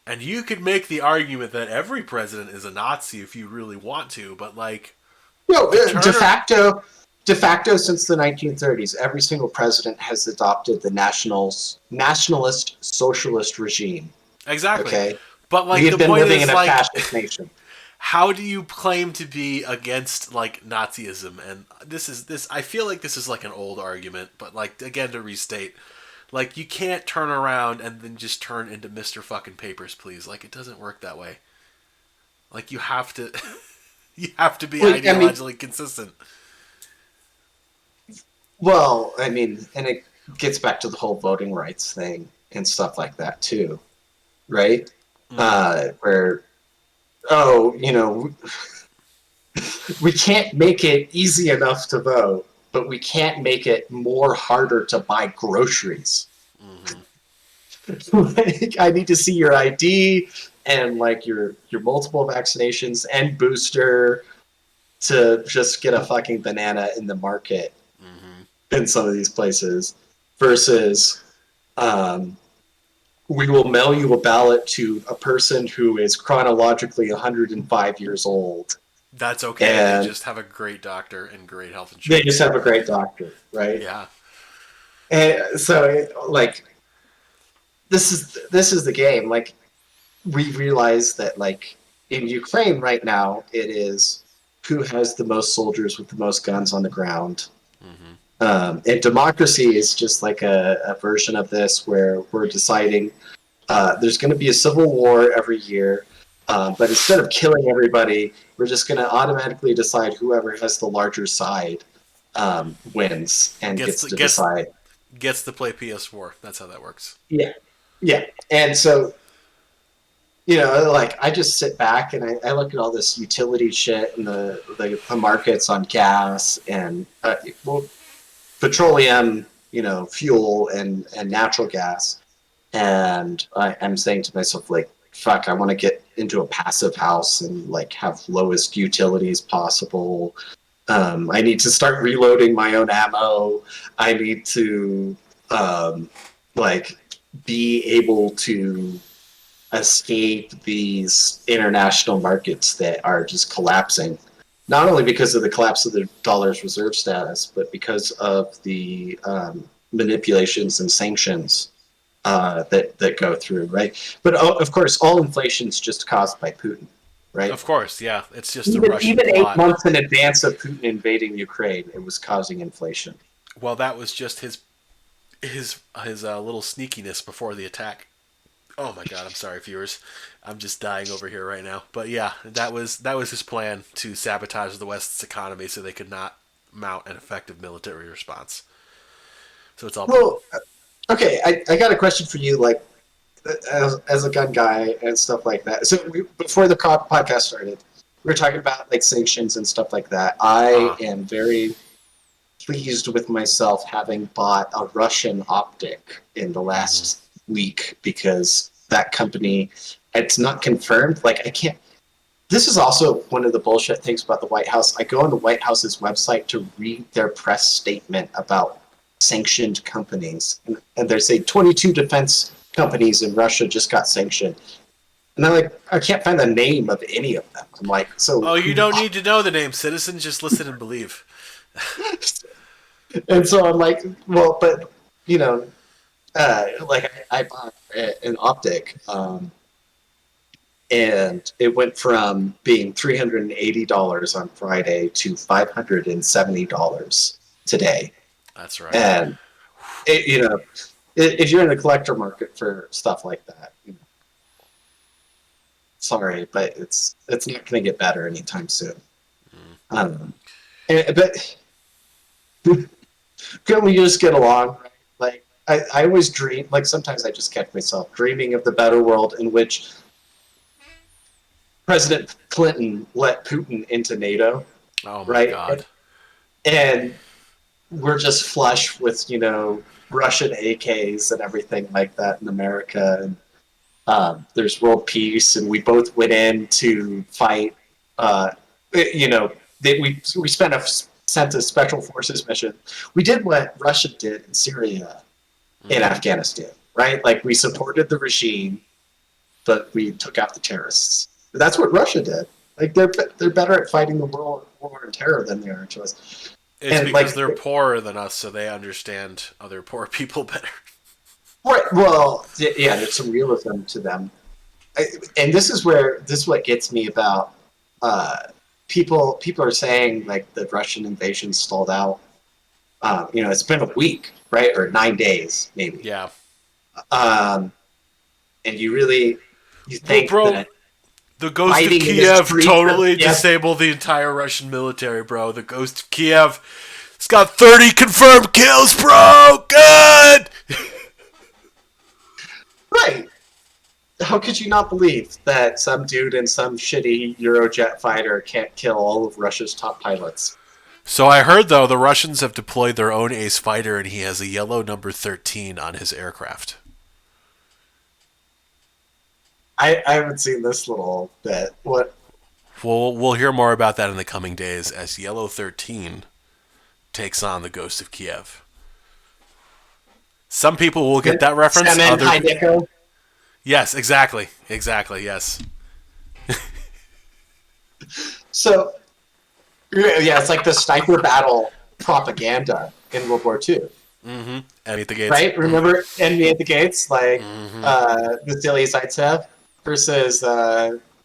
[SPEAKER 1] And you could make the argument that every president is a Nazi if you really want to, but like
[SPEAKER 2] No,
[SPEAKER 1] to turn her
[SPEAKER 2] de facto, since the 1930s, every single president has adopted the nationalist socialist regime.
[SPEAKER 1] exactly.
[SPEAKER 2] Okay,
[SPEAKER 1] But
[SPEAKER 2] we
[SPEAKER 1] like
[SPEAKER 2] have
[SPEAKER 1] the
[SPEAKER 2] been
[SPEAKER 1] point
[SPEAKER 2] living
[SPEAKER 1] is
[SPEAKER 2] in a
[SPEAKER 1] like
[SPEAKER 2] fascist nation.
[SPEAKER 1] how do you claim to be against like Nazism? And this I feel like this is like an old argument, but like again to restate, like you can't turn around and then just turn into Mr. fucking Papers, please. Like it doesn't work that way. Like you have to you have to be
[SPEAKER 2] Well, I mean,
[SPEAKER 1] ideologically consistent.
[SPEAKER 2] I mean, and it gets back to the whole voting rights thing and stuff like that too, right?
[SPEAKER 1] Mm-hmm.
[SPEAKER 2] Where, oh, we can't make it easy enough to vote, but we can't make it more harder to buy groceries.
[SPEAKER 1] Mm-hmm.
[SPEAKER 2] Like, I need to see your ID and like your multiple vaccinations and booster to just get a fucking banana in the market
[SPEAKER 1] Mm-hmm.
[SPEAKER 2] in some of these places versus um, we will mail you a ballot to a person who is chronologically 105 years old
[SPEAKER 1] That's okay. They
[SPEAKER 2] and
[SPEAKER 1] just have a great doctor and great health
[SPEAKER 2] they just
[SPEAKER 1] insurance.
[SPEAKER 2] have a great doctor, right?
[SPEAKER 1] Yeah.
[SPEAKER 2] And so, like, this is the game. Like, we realize that, like, in Ukraine right now, it is who has the most soldiers with the most guns on the ground.
[SPEAKER 1] Mm-hmm.
[SPEAKER 2] And democracy is just like a version of this where we're deciding there's going to be a civil war every year, but instead of killing everybody, we're just going to automatically decide whoever has the larger side wins and
[SPEAKER 1] Gets
[SPEAKER 2] gets
[SPEAKER 1] to,
[SPEAKER 2] to
[SPEAKER 1] gets
[SPEAKER 2] decide.
[SPEAKER 1] gets to play PS4. That's how that works.
[SPEAKER 2] Yeah, yeah. And so, like I just sit back and I look at all this utility shit and the markets on gas and well, petroleum. fuel and natural gas. And I'm saying to myself, like, fuck, I want to get into a passive house and like have lowest utilities possible. I need to start reloading my own ammo. I need to like be able to escape these international markets that are just collapsing. Not only because of the collapse of the dollar's reserve status, but because of the manipulations and sanctions that go through, right? But of course, all inflation is just caused by Putin, right?
[SPEAKER 1] Of course, yeah. It's just a Russian
[SPEAKER 2] Even eight
[SPEAKER 1] plot.
[SPEAKER 2] months in advance of Putin invading Ukraine, it was causing inflation.
[SPEAKER 1] Well, that was just his little sneakiness before the attack. Oh my god, I'm sorry, viewers. I'm just dying over here right now. But yeah, that was his plan to sabotage the West's economy so they could not mount an effective military response. So it's all Putin.
[SPEAKER 2] Well, okay, I got a question for you, like as a gun guy and stuff like that. So before the podcast started, we were talking about like sanctions and stuff like that. I
[SPEAKER 1] Uh-huh.
[SPEAKER 2] am very pleased with myself having bought a Russian optic in the
[SPEAKER 1] Mm-hmm.
[SPEAKER 2] last week because that company, it's not confirmed. Like I can't. This is also one of the bullshit things about the White House. I go on the White House's website to read their press statement about sanctioned companies, and they say 22 defense companies in Russia just got sanctioned. And I'm like, I can't find the name of any of them. I'm like, so
[SPEAKER 1] Oh, you
[SPEAKER 2] who?
[SPEAKER 1] don't need to know the name, citizen. Just listen and believe.
[SPEAKER 2] And so I'm like, well, but you know, like I bought an optic, and it went from being $380 on Friday to $570 today.
[SPEAKER 1] That's right.
[SPEAKER 2] And if you're in the collector market for stuff like that, sorry, but it's not going to get better anytime soon. But couldn't we just get along? Right? Like I always dream. Like sometimes I just catch myself dreaming of the better world in which President Clinton let Putin into NATO,
[SPEAKER 1] Oh my
[SPEAKER 2] right?
[SPEAKER 1] god.
[SPEAKER 2] And we're just flush with Russian AKs and everything like that in America. And there's world peace, and we both went in to fight. You know, we sent a special forces mission. We did what Russia did in Syria, in
[SPEAKER 1] Mm-hmm.
[SPEAKER 2] Afghanistan, right? Like we supported the regime, but we took out the terrorists. That's what Russia did. Like they're better at fighting the war on terror than they are to us.
[SPEAKER 1] It's
[SPEAKER 2] And
[SPEAKER 1] because
[SPEAKER 2] like,
[SPEAKER 1] they're poorer than us, so they understand other poor people better.
[SPEAKER 2] right? Well, yeah, there's some realism to them. And this is what gets me about people. People are saying like the Russian invasion stalled out. It's been a week, right, or 9 days maybe.
[SPEAKER 1] Yeah.
[SPEAKER 2] Um, and you
[SPEAKER 1] Well,
[SPEAKER 2] think
[SPEAKER 1] bro,
[SPEAKER 2] that
[SPEAKER 1] the Ghost of
[SPEAKER 2] fighting in the
[SPEAKER 1] Kiev
[SPEAKER 2] streets of
[SPEAKER 1] totally
[SPEAKER 2] Kiev,
[SPEAKER 1] disabled the entire Russian military, bro. The Ghost of Kiev, it's got 30 confirmed kills, bro. Good.
[SPEAKER 2] right? How could you not believe that some dude in some shitty Eurojet fighter can't kill all of Russia's top pilots?
[SPEAKER 1] So I heard though the Russians have deployed their own ace fighter, and he has a yellow number 13 on his aircraft.
[SPEAKER 2] I haven't seen this little bit. What?
[SPEAKER 1] We'll hear more about that in the coming days as Yellow 13 takes on the Ghost of Kiev. Some people will get that reference.
[SPEAKER 2] Semen
[SPEAKER 1] Other
[SPEAKER 2] Hideko?
[SPEAKER 1] Yes, exactly. Exactly, yes.
[SPEAKER 2] So, yeah, it's like the sniper battle propaganda in World War II,
[SPEAKER 1] Mm-hmm. And at the gates.
[SPEAKER 2] right? Remember Enemy at the Gates, like
[SPEAKER 1] Mm-hmm.
[SPEAKER 2] Vasily Zaitsev versus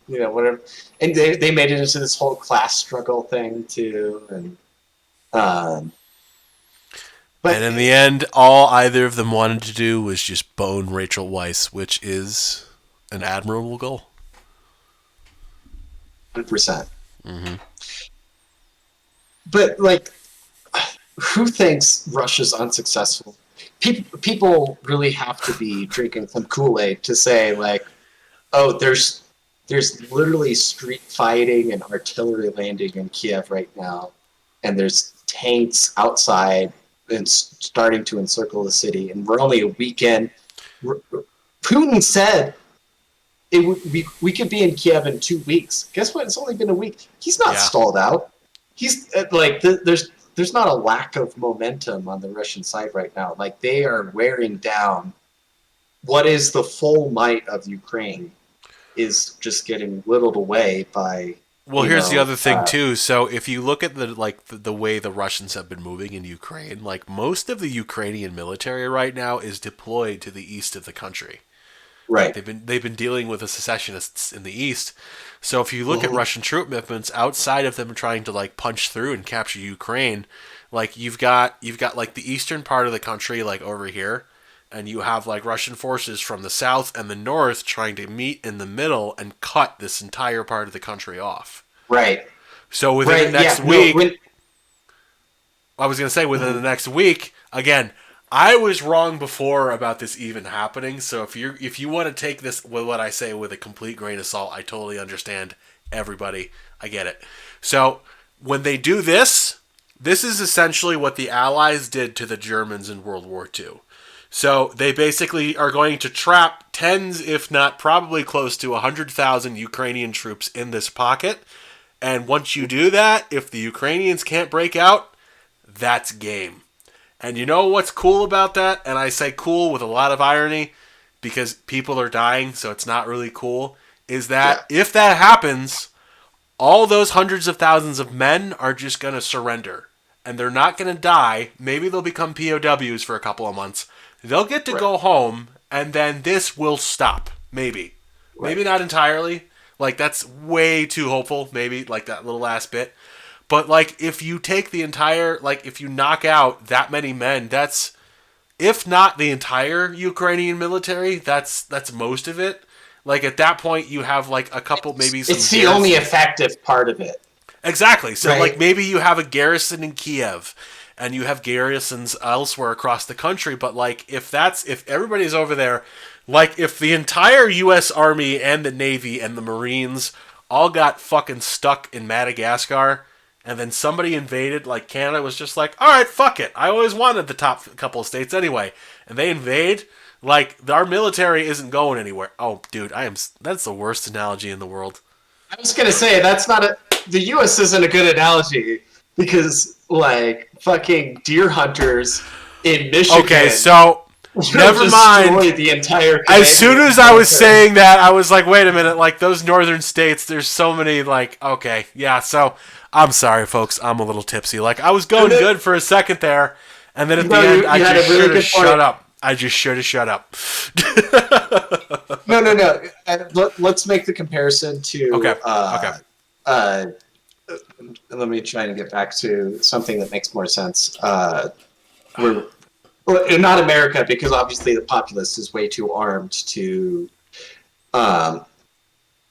[SPEAKER 2] whatever, and they made it into this whole class struggle thing too, and but
[SPEAKER 1] And in the end, all either of them wanted to do was just bone Rachel Weisz, which is an admirable goal.
[SPEAKER 2] 100%.
[SPEAKER 1] Mm-hmm.
[SPEAKER 2] But like, who thinks Russia's unsuccessful? People really have to be drinking some Kool-Aid to say like, oh, there's literally street fighting and artillery landing in Kiev right now, and there's tanks outside, and starting to encircle the city, and we're only a weekend. Putin said we could be in Kiev in 2 weeks. Guess what? It's only been a week. He's not
[SPEAKER 1] Yeah.
[SPEAKER 2] stalled out. He's there's not a lack of momentum on the Russian side right now. Like, they are wearing down. What is the full might of Ukraine is just getting whittled away by,
[SPEAKER 1] Well, here's the other thing too. So if you look at the way the Russians have been moving in Ukraine, like most of the Ukrainian military right now is deployed to the east of the country. Like
[SPEAKER 2] right.
[SPEAKER 1] they've been dealing with the secessionists in the east. So if you look at
[SPEAKER 2] Mm-hmm.
[SPEAKER 1] Russian troop movements outside of them trying to like punch through and capture Ukraine, like you've got like the eastern part of the country like over here, and you have like Russian forces from the south and the north trying to meet in the middle and cut this entire part of the country off.
[SPEAKER 2] Right.
[SPEAKER 1] So within the
[SPEAKER 2] Right.
[SPEAKER 1] next
[SPEAKER 2] Yeah. No.
[SPEAKER 1] week, I was going to say within the next week, again, I was wrong before about this even happening. So if you want to take this with what I say with a complete grain of salt, I totally understand. Everybody, I get it. So when they do this, this is essentially what the Allies did to the Germans in World War II. So they basically are going to trap tens, if not probably close to 100,000 Ukrainian troops in this pocket. And once you do that, if the Ukrainians can't break out, that's game. And you know what's cool about that? And I say cool with a lot of irony because people are dying, so it's not really cool. Is that
[SPEAKER 2] Yeah.
[SPEAKER 1] if that happens, all those hundreds of thousands of men are just going to surrender. And they're not going to die. Maybe they'll become POWs for a couple of months. They'll get to go home, and then this will stop. Maybe.
[SPEAKER 2] Right.
[SPEAKER 1] Maybe not entirely. Like, that's way too hopeful, maybe, like that little last bit. But, like, if you take the entire, like, if you knock out that many men, that's, if not the entire Ukrainian military, that's most of it. Like, at that point, you have, like, a couple, maybe some.
[SPEAKER 2] It's the only effective part of it.
[SPEAKER 1] Exactly. So,
[SPEAKER 2] Right.
[SPEAKER 1] like, maybe you have a garrison in Kiev, and you have garrisons elsewhere across the country. But, like, if everybody's over there, like, if the entire U.S. Army and the Navy and the Marines all got fucking stuck in Madagascar, and then somebody invaded, like, Canada was just like, all right, fuck it. I always wanted the top couple of states anyway. And they invade, like, our military isn't going anywhere. Oh, dude, that's the worst analogy in the world.
[SPEAKER 2] I was gonna say the U.S. isn't a good analogy because, like, fucking deer hunters in Michigan.
[SPEAKER 1] Okay, so never mind.
[SPEAKER 2] The entire
[SPEAKER 1] As soon as I was saying that, I was like, wait a minute, like those northern states, there's so many, like, okay, yeah, so I'm sorry, folks, I'm a little tipsy. Like, I was going good for a second there, and then at the end, I just should have shut up. I just should have shut up.
[SPEAKER 2] No. Let's make the comparison to.
[SPEAKER 1] Okay.
[SPEAKER 2] Let me try and get back to something that makes more sense. Well, not America, because obviously the populace is way too armed to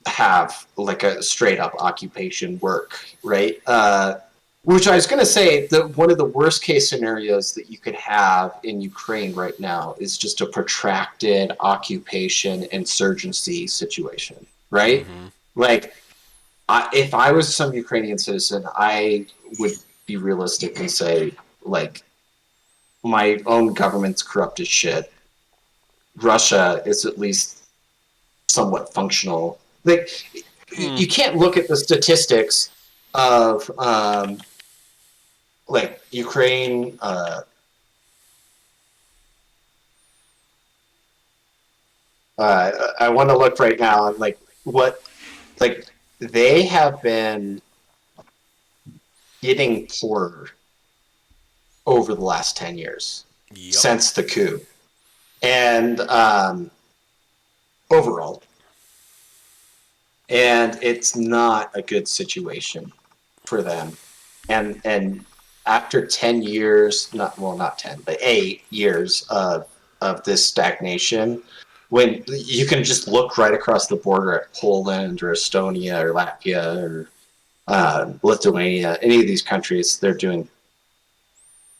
[SPEAKER 2] have like a straight up occupation work, right? Which I was going to say that one of the worst case scenarios that you could have in Ukraine right now is just a protracted occupation insurgency situation, right?
[SPEAKER 1] Mm-hmm.
[SPEAKER 2] Like, if I was some Ukrainian citizen, I would be realistic and say, like, my own government's corrupt as shit. Russia is at least somewhat functional. Like, you can't look at the statistics of like Ukraine. I want to look right now and like what, like, they have been getting poorer over the last 10 years since the coup. And overall. And it's not a good situation for them. And after 10 years, not 10, but 8 years of this stagnation, when you can just look right across the border at Poland or Estonia or Latvia or Lithuania, any of these countries, they're doing,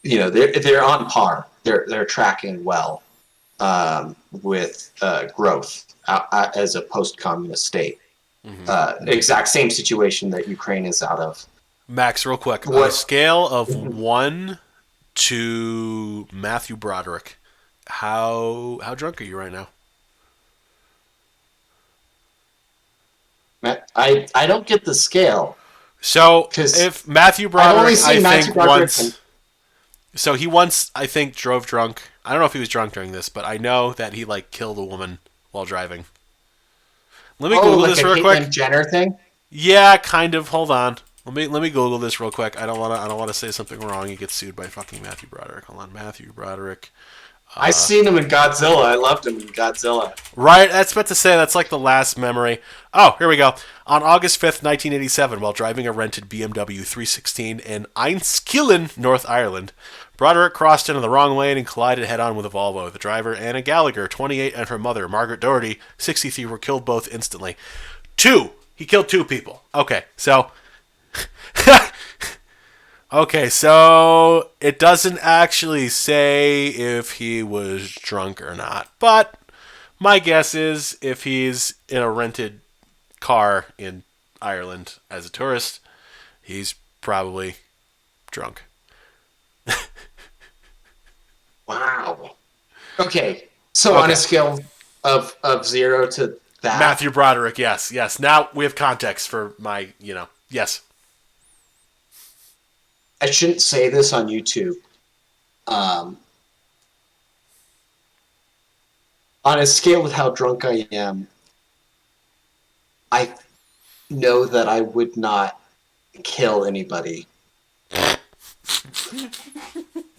[SPEAKER 2] they're on par. They're tracking well with growth as a post-communist state.
[SPEAKER 1] Mm-hmm.
[SPEAKER 2] Exact same situation that Ukraine is out of.
[SPEAKER 1] Max, real quick, on a scale of 1 to Matthew Broderick. How drunk are you right now?
[SPEAKER 2] I don't get the scale
[SPEAKER 1] So
[SPEAKER 2] because
[SPEAKER 1] if Matthew
[SPEAKER 2] I've only
[SPEAKER 1] Broderick, I
[SPEAKER 2] seen Matthew
[SPEAKER 1] think
[SPEAKER 2] Broderick.
[SPEAKER 1] once. So he once, I think, drove drunk. I don't know if he was drunk during this, but I know that he like killed a woman while driving. Let me Google
[SPEAKER 2] Like
[SPEAKER 1] this
[SPEAKER 2] a
[SPEAKER 1] real quick.
[SPEAKER 2] Caitlyn Jenner thing.
[SPEAKER 1] Yeah, kind of. Hold on. Let me Google this real quick. I don't wanna say something wrong. He gets sued by fucking Matthew Broderick. Hold on, Matthew Broderick.
[SPEAKER 2] I seen him in Godzilla. I loved him in Godzilla.
[SPEAKER 1] Right, that's about to say that's like the last memory. Oh, here we go. On August 5th, 1987, while driving a rented BMW 316 in Enniskillen, North Ireland, Broderick crossed into the wrong lane and collided head-on with a Volvo. The driver, Anna Gallagher, 28, and her mother, Margaret Doherty, 63, were killed both instantly. He killed two people. Okay, so Okay, so it doesn't actually say if he was drunk or not, but my guess is if he's in a rented car in Ireland as a tourist, he's probably drunk.
[SPEAKER 2] Wow. Okay. So on a scale of 0 to that,
[SPEAKER 1] Matthew Broderick, yes. Now we have context for my, yes.
[SPEAKER 2] I shouldn't say this on YouTube. On a scale with how drunk I am, I know that I would not kill anybody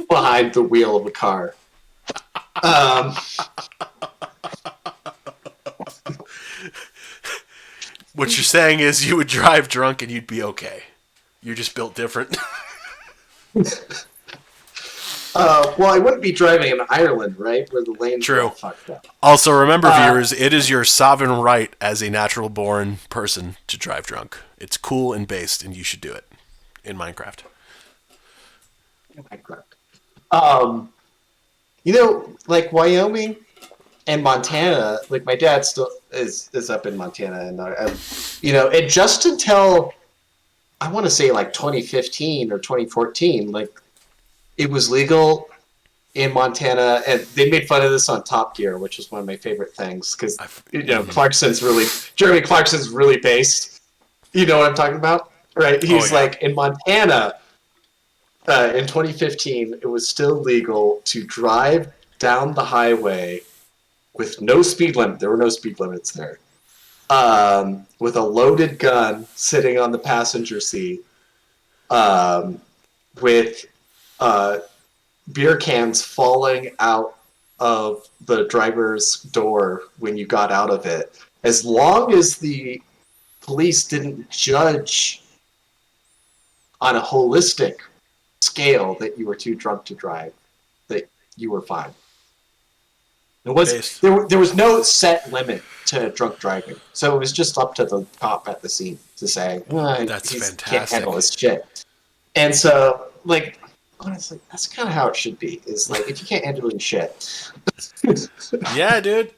[SPEAKER 2] behind the wheel of a car.
[SPEAKER 1] What you're saying is you would drive drunk and you'd be okay. You're just built different.
[SPEAKER 2] Well, I wouldn't be driving in Ireland, right, where the lanes
[SPEAKER 1] True.
[SPEAKER 2] are all fucked up.
[SPEAKER 1] Also, remember, viewers, it is your sovereign right as a natural-born person to drive drunk. It's cool and based, and you should do it in Minecraft.
[SPEAKER 2] Like Wyoming and Montana, like my dad still is up in Montana, and and just until I want to say like 2015 or 2014, like it was legal in Montana, and they made fun of this on Top Gear, which is one of my favorite things because Jeremy Clarkson's really based. You know what I'm talking about, right? He's like in Montana. In 2015, it was still legal to drive down the highway with no speed limit. There were no speed limits there. With a loaded gun sitting on the passenger seat, with beer cans falling out of the driver's door when you got out of it. As long as the police didn't judge on a holistic scale that you were too drunk to drive, that you were fine. There was no set limit to drunk driving, so it was just up to the cop at the scene to say,
[SPEAKER 1] That's fantastic.
[SPEAKER 2] Can't handle his shit. And so, like, honestly, that's kind of how it should be. Is like, if you can't handle your shit.
[SPEAKER 1] Yeah, dude.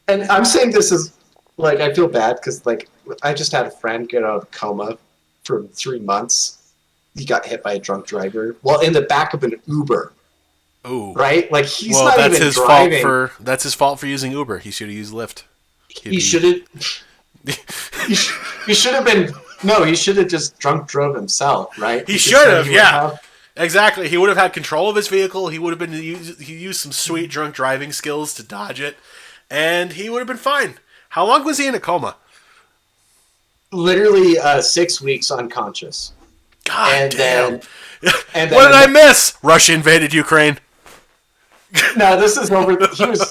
[SPEAKER 2] And I'm saying this is like, I feel bad because like I just had a friend get out of a coma for 3 months. He got hit by a drunk driver while in the back of an Uber.
[SPEAKER 1] Ooh.
[SPEAKER 2] Right? Like he's not even driving.
[SPEAKER 1] That's his fault for using Uber. He should have used Lyft.
[SPEAKER 2] He should have. He should have been. No, he should have just drunk drove himself. Right?
[SPEAKER 1] He should have. Yeah. Exactly. He would have had control of his vehicle. He would have been. He used some sweet drunk driving skills to dodge it, and he would have been fine. How long was he in a coma?
[SPEAKER 2] Literally 6 weeks unconscious.
[SPEAKER 1] God damn. What did I miss? Russia invaded Ukraine.
[SPEAKER 2] No, this is over.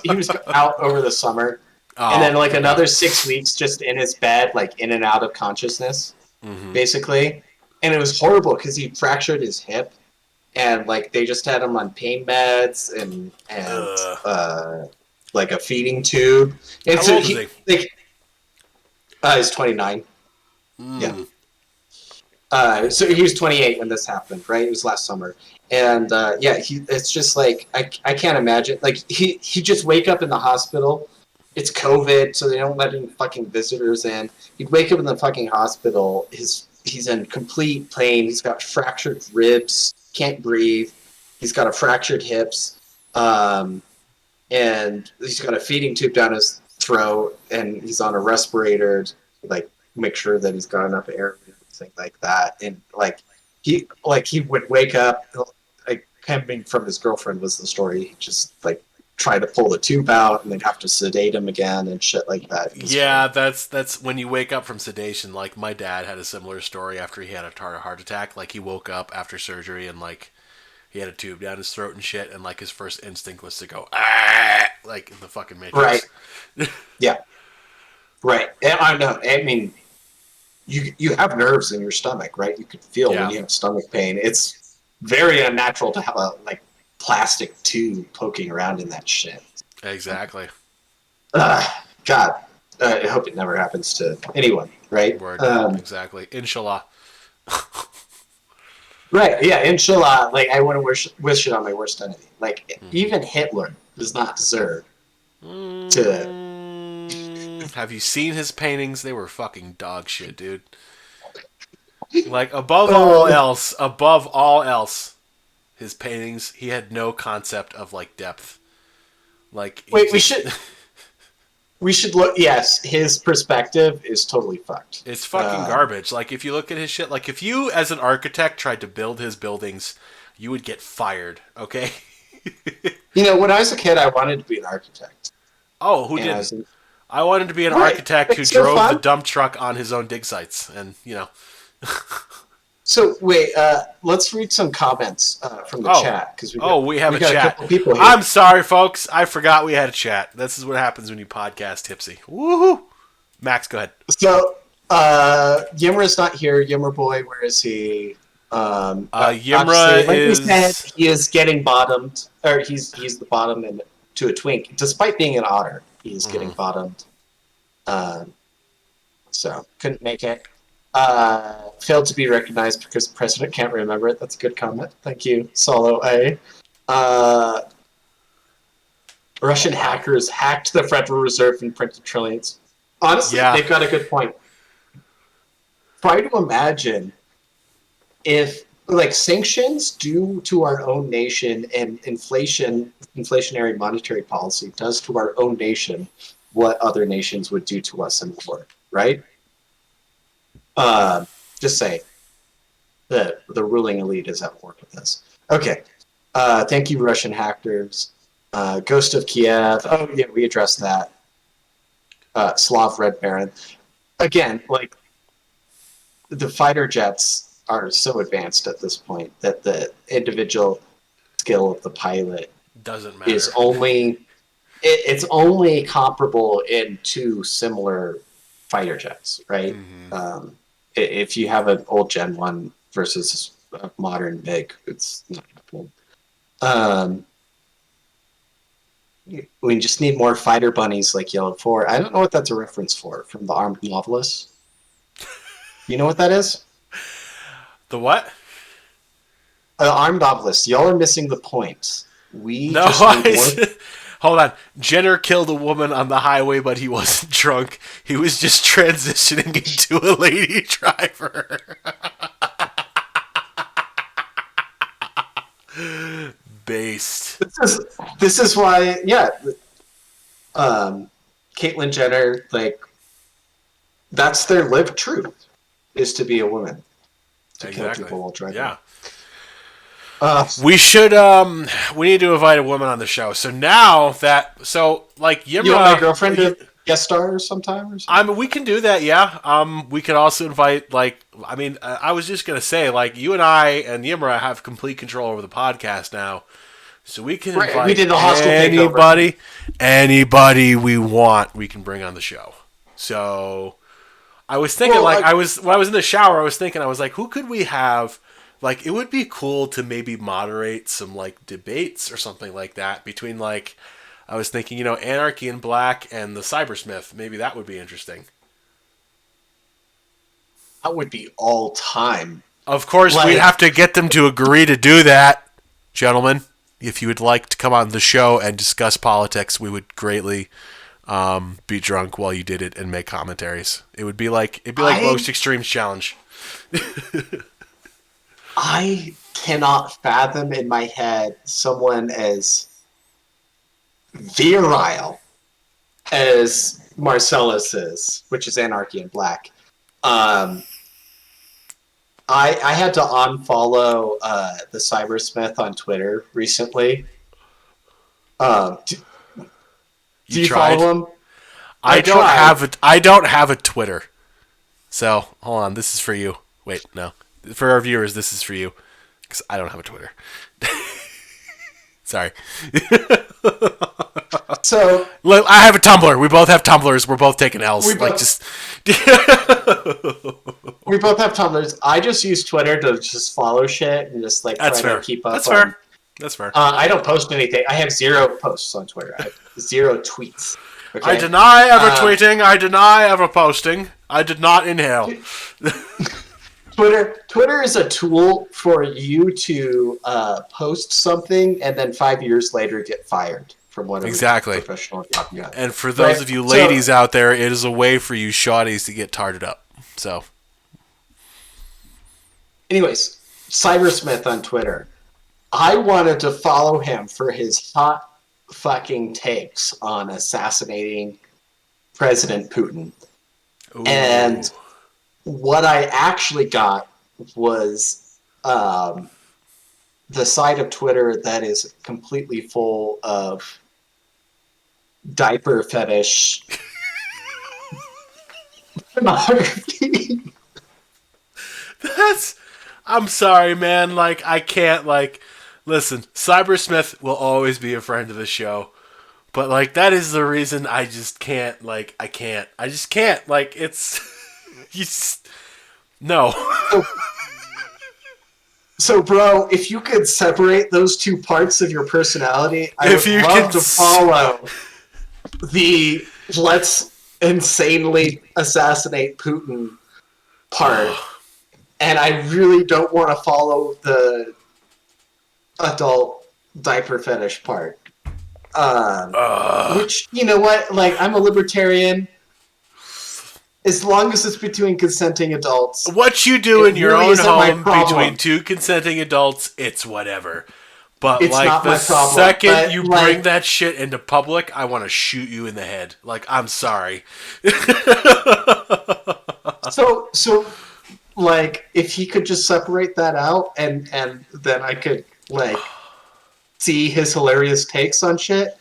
[SPEAKER 2] He was out over the summer, and then like another 6 weeks just in his bed, like in and out of consciousness, basically. And it was horrible because he fractured his hip, and like they just had him on pain meds and like a feeding tube. And
[SPEAKER 1] How
[SPEAKER 2] so
[SPEAKER 1] old is he?
[SPEAKER 2] He's 29. Yeah. So he was 28 when this happened, right? It was last summer. And it's just like I can't imagine. Like he just wake up in the hospital. It's COVID, so they don't let any fucking visitors in. He'd wake up in the fucking hospital. He's in complete pain. He's got fractured ribs, can't breathe. He's got a fractured hips, and he's got a feeding tube down his throat, and he's on a respirator to, like, make sure that he's got enough air and everything like that. And he would wake up, like, coming from his girlfriend was the story. He just like try to pull the tube out and they'd have to sedate him again and shit like that.
[SPEAKER 1] Yeah, that's when you wake up from sedation. Like my dad had a similar story after he had a heart attack. Like he woke up after surgery and like he had a tube down his throat and shit, and like his first instinct was to go like in the fucking Matrix.
[SPEAKER 2] Right. Yeah. Right. And I know. I mean, you have nerves in your stomach, right? You can feel when you have stomach pain. It's very unnatural to have a like plastic tube poking around in that shit.
[SPEAKER 1] Exactly.
[SPEAKER 2] God, I hope it never happens to anyone, right?
[SPEAKER 1] Word. Exactly. Inshallah.
[SPEAKER 2] Right, yeah, inshallah. Like, I wouldn't wish it on my worst enemy. Like, even Hitler does not deserve to...
[SPEAKER 1] Have you seen his paintings? They were fucking dog shit, dude. Like, above all else, his paintings, he had no concept of, like, depth. Like,
[SPEAKER 2] wait, we should look. Yes, his perspective is totally fucked.
[SPEAKER 1] It's fucking garbage. Like, if you look at his shit, like, if you, as an architect, tried to build his buildings, you would get fired, okay?
[SPEAKER 2] You know, when I was a kid, I wanted to be an architect.
[SPEAKER 1] Oh, who didn't? I wanted to be an architect who drove the dump truck on his own dig sites, and, you know.
[SPEAKER 2] So, wait, let's read some comments from the chat. Cause
[SPEAKER 1] we have a chat.
[SPEAKER 2] A couple people here.
[SPEAKER 1] I'm sorry, folks. I forgot we had a chat. This is what happens when you podcast tipsy. Woohoo! Max, go ahead.
[SPEAKER 2] So, Yimra's not here. Yimra boy, where is he?
[SPEAKER 1] Yimra is...
[SPEAKER 2] We said, he is getting bottomed. Or he's the bottom to a twink. Despite being an otter, he's getting bottomed. So, couldn't make it. Failed to be recognized because the president can't remember it. That's a good comment. Thank you, Solo A. Russian hackers hacked the Federal Reserve and printed trillions. Honestly, they've got a good point. Try to imagine if, like, sanctions due to our own nation and inflationary monetary policy does to our own nation what other nations would do to us in war, right? Just say that the ruling elite is at war with us. Okay. Thank you, Russian hackers. Ghost of Kiev. Oh, yeah, we addressed that. Slav Red Baron. Again, like, the fighter jets are so advanced at this point that the individual skill of the pilot
[SPEAKER 1] doesn't matter.
[SPEAKER 2] Is only... It's only comparable in two similar fighter jets, right? Mm-hmm. If you have an old Gen 1 versus a modern MiG, it's not happening. We just need more fighter bunnies like Yellow 4. I don't know what that's a reference for, from the Armed Novelists. You know what that is?
[SPEAKER 1] The what?
[SPEAKER 2] Armed Novelists. Y'all are missing the point. Just need more...
[SPEAKER 1] Hold on. Jenner killed a woman on the highway, but he wasn't drunk. He was just transitioning into a lady driver. Based.
[SPEAKER 2] This is why, yeah. Caitlyn Jenner, like, that's their lived truth, is to be a woman. To kill people while driving.
[SPEAKER 1] Yeah. We should, we need to invite a woman on the show. So now that, like, Yimra...
[SPEAKER 2] You want my girlfriend to guest star sometime or something?
[SPEAKER 1] I mean, we can do that, yeah. We could also invite, like, I mean, I was just going to say, like, you and I and Yimra have complete control over the podcast now. So we can invite
[SPEAKER 2] we did the hostile
[SPEAKER 1] anybody we want, we can bring on the show. So I was thinking, when I was in the shower, I was thinking, I was like, who could we have... Like, it would be cool to maybe moderate some, like, debates or something like that between, like, I was thinking, you know, Anarchy in Black and the Cybersmith. Maybe that would be interesting.
[SPEAKER 2] That would be all time.
[SPEAKER 1] Of course, we'd have to get them to agree to do that, gentlemen. If you would like to come on the show and discuss politics, we would greatly be drunk while you did it and make commentaries. It'd be like Most Extremes Challenge.
[SPEAKER 2] I cannot fathom in my head someone as virile as Marcellus is, which is Anarchy in Black. Um, I had to unfollow the Cybersmith on Twitter recently. Do
[SPEAKER 1] You
[SPEAKER 2] you
[SPEAKER 1] tried?
[SPEAKER 2] follow him? I tried.
[SPEAKER 1] I don't have a Twitter. So hold on, this is for you. Wait, no, for our viewers, this is for you because I don't have a Twitter. Sorry.
[SPEAKER 2] So
[SPEAKER 1] Look, I have a Tumblr. We both have Tumblrs. We're both taking L's.
[SPEAKER 2] we
[SPEAKER 1] Like
[SPEAKER 2] both
[SPEAKER 1] just.
[SPEAKER 2] we both have Tumblrs. I just use Twitter to just follow shit and just like
[SPEAKER 1] That's
[SPEAKER 2] try to
[SPEAKER 1] fair.
[SPEAKER 2] keep up
[SPEAKER 1] That's
[SPEAKER 2] on.
[SPEAKER 1] fair. That's fair.
[SPEAKER 2] I don't post anything. I have 0 posts on Twitter. I have 0 tweets. Okay?
[SPEAKER 1] I deny ever tweeting. I deny ever posting. I did not inhale.
[SPEAKER 2] Twitter is a tool for you to post something and then 5 years later get fired from whatever
[SPEAKER 1] Exactly.
[SPEAKER 2] professional job you have.
[SPEAKER 1] And for those of you ladies out there, it is a way for you shawties to get tarted up. So,
[SPEAKER 2] anyways, Cybersmith on Twitter. I wanted to follow him for his hot fucking takes on assassinating President Putin.
[SPEAKER 1] ooh.
[SPEAKER 2] And what I actually got was the side of Twitter that is completely full of diaper fetish pornography.
[SPEAKER 1] I'm sorry, man. Like, I can't, like, listen, Cybersmith will always be a friend of the show. But, like, that is the reason I just can't, like, I just can't. Like, it's, you just, no.
[SPEAKER 2] So, bro, if you could separate those two parts of your personality, I would love to follow the let's insanely assassinate Putin part. And I really don't want to follow the adult diaper fetish part. Which, you know what? Like, I'm a libertarian. As long as it's between consenting adults.
[SPEAKER 1] What you do in your
[SPEAKER 2] really
[SPEAKER 1] own home between two consenting adults, it's whatever. But,
[SPEAKER 2] it's
[SPEAKER 1] like,
[SPEAKER 2] not
[SPEAKER 1] the
[SPEAKER 2] my problem,
[SPEAKER 1] second you
[SPEAKER 2] like,
[SPEAKER 1] bring that shit into public, I want to shoot you in the head. Like, I'm sorry.
[SPEAKER 2] So, like, if he could just separate that out, and then I could, like, see his hilarious takes on shit,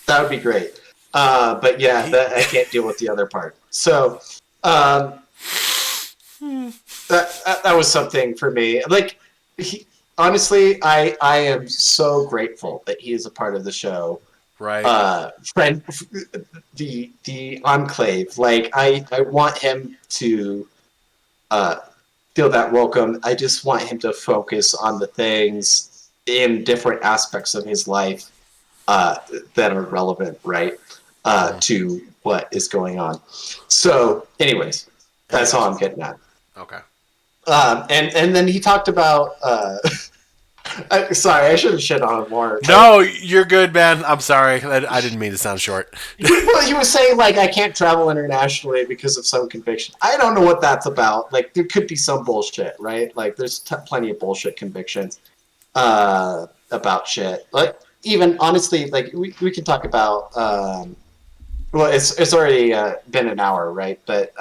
[SPEAKER 2] that would be great. But yeah, I can't deal with the other part. So, that was something for me. Like, honestly, I am so grateful that he is a part of the show.
[SPEAKER 1] Right.
[SPEAKER 2] Friend, the enclave. Like, I want him to feel that welcome. I just want him to focus on the things in different aspects of his life that are relevant, right, to what is going on. So, anyways, that's all I'm getting at.
[SPEAKER 1] Okay.
[SPEAKER 2] And then he talked about. Sorry, I should have shit on him more.
[SPEAKER 1] No, you're good, man. I'm sorry. I didn't mean to sound short.
[SPEAKER 2] Well, he was saying, like, I can't travel internationally because of some conviction. I don't know what that's about. Like, there could be some bullshit, right? Like, there's plenty of bullshit convictions about shit. Like, even, honestly, like, we can talk about... well, it's already been an hour, right? But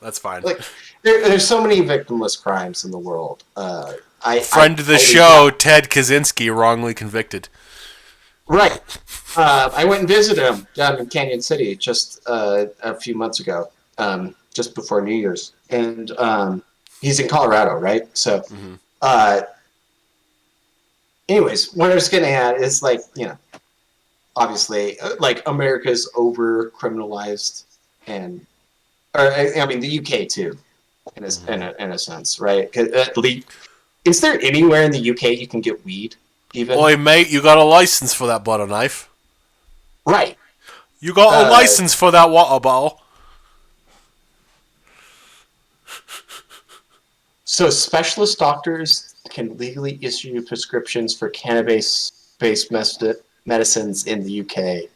[SPEAKER 1] that's fine.
[SPEAKER 2] Like, there's so many victimless crimes in the world.
[SPEAKER 1] Friend of the show, Ted Kaczynski, wrongly convicted.
[SPEAKER 2] Right. I went and visited him down in Canyon City just a few months ago, just before New Year's. And he's in Colorado, right? So, anyways, what I was getting at is, like, you know, obviously, like, America's over-criminalized, and, or, I mean, the UK, too, in a sense, right? At least, is there anywhere in the UK you can get weed, even?
[SPEAKER 1] Oi, mate, you got a license for that butter knife.
[SPEAKER 2] Right.
[SPEAKER 1] You got a license for that water bottle.
[SPEAKER 2] So specialist doctors can legally issue prescriptions for cannabis-based medicines in the UK.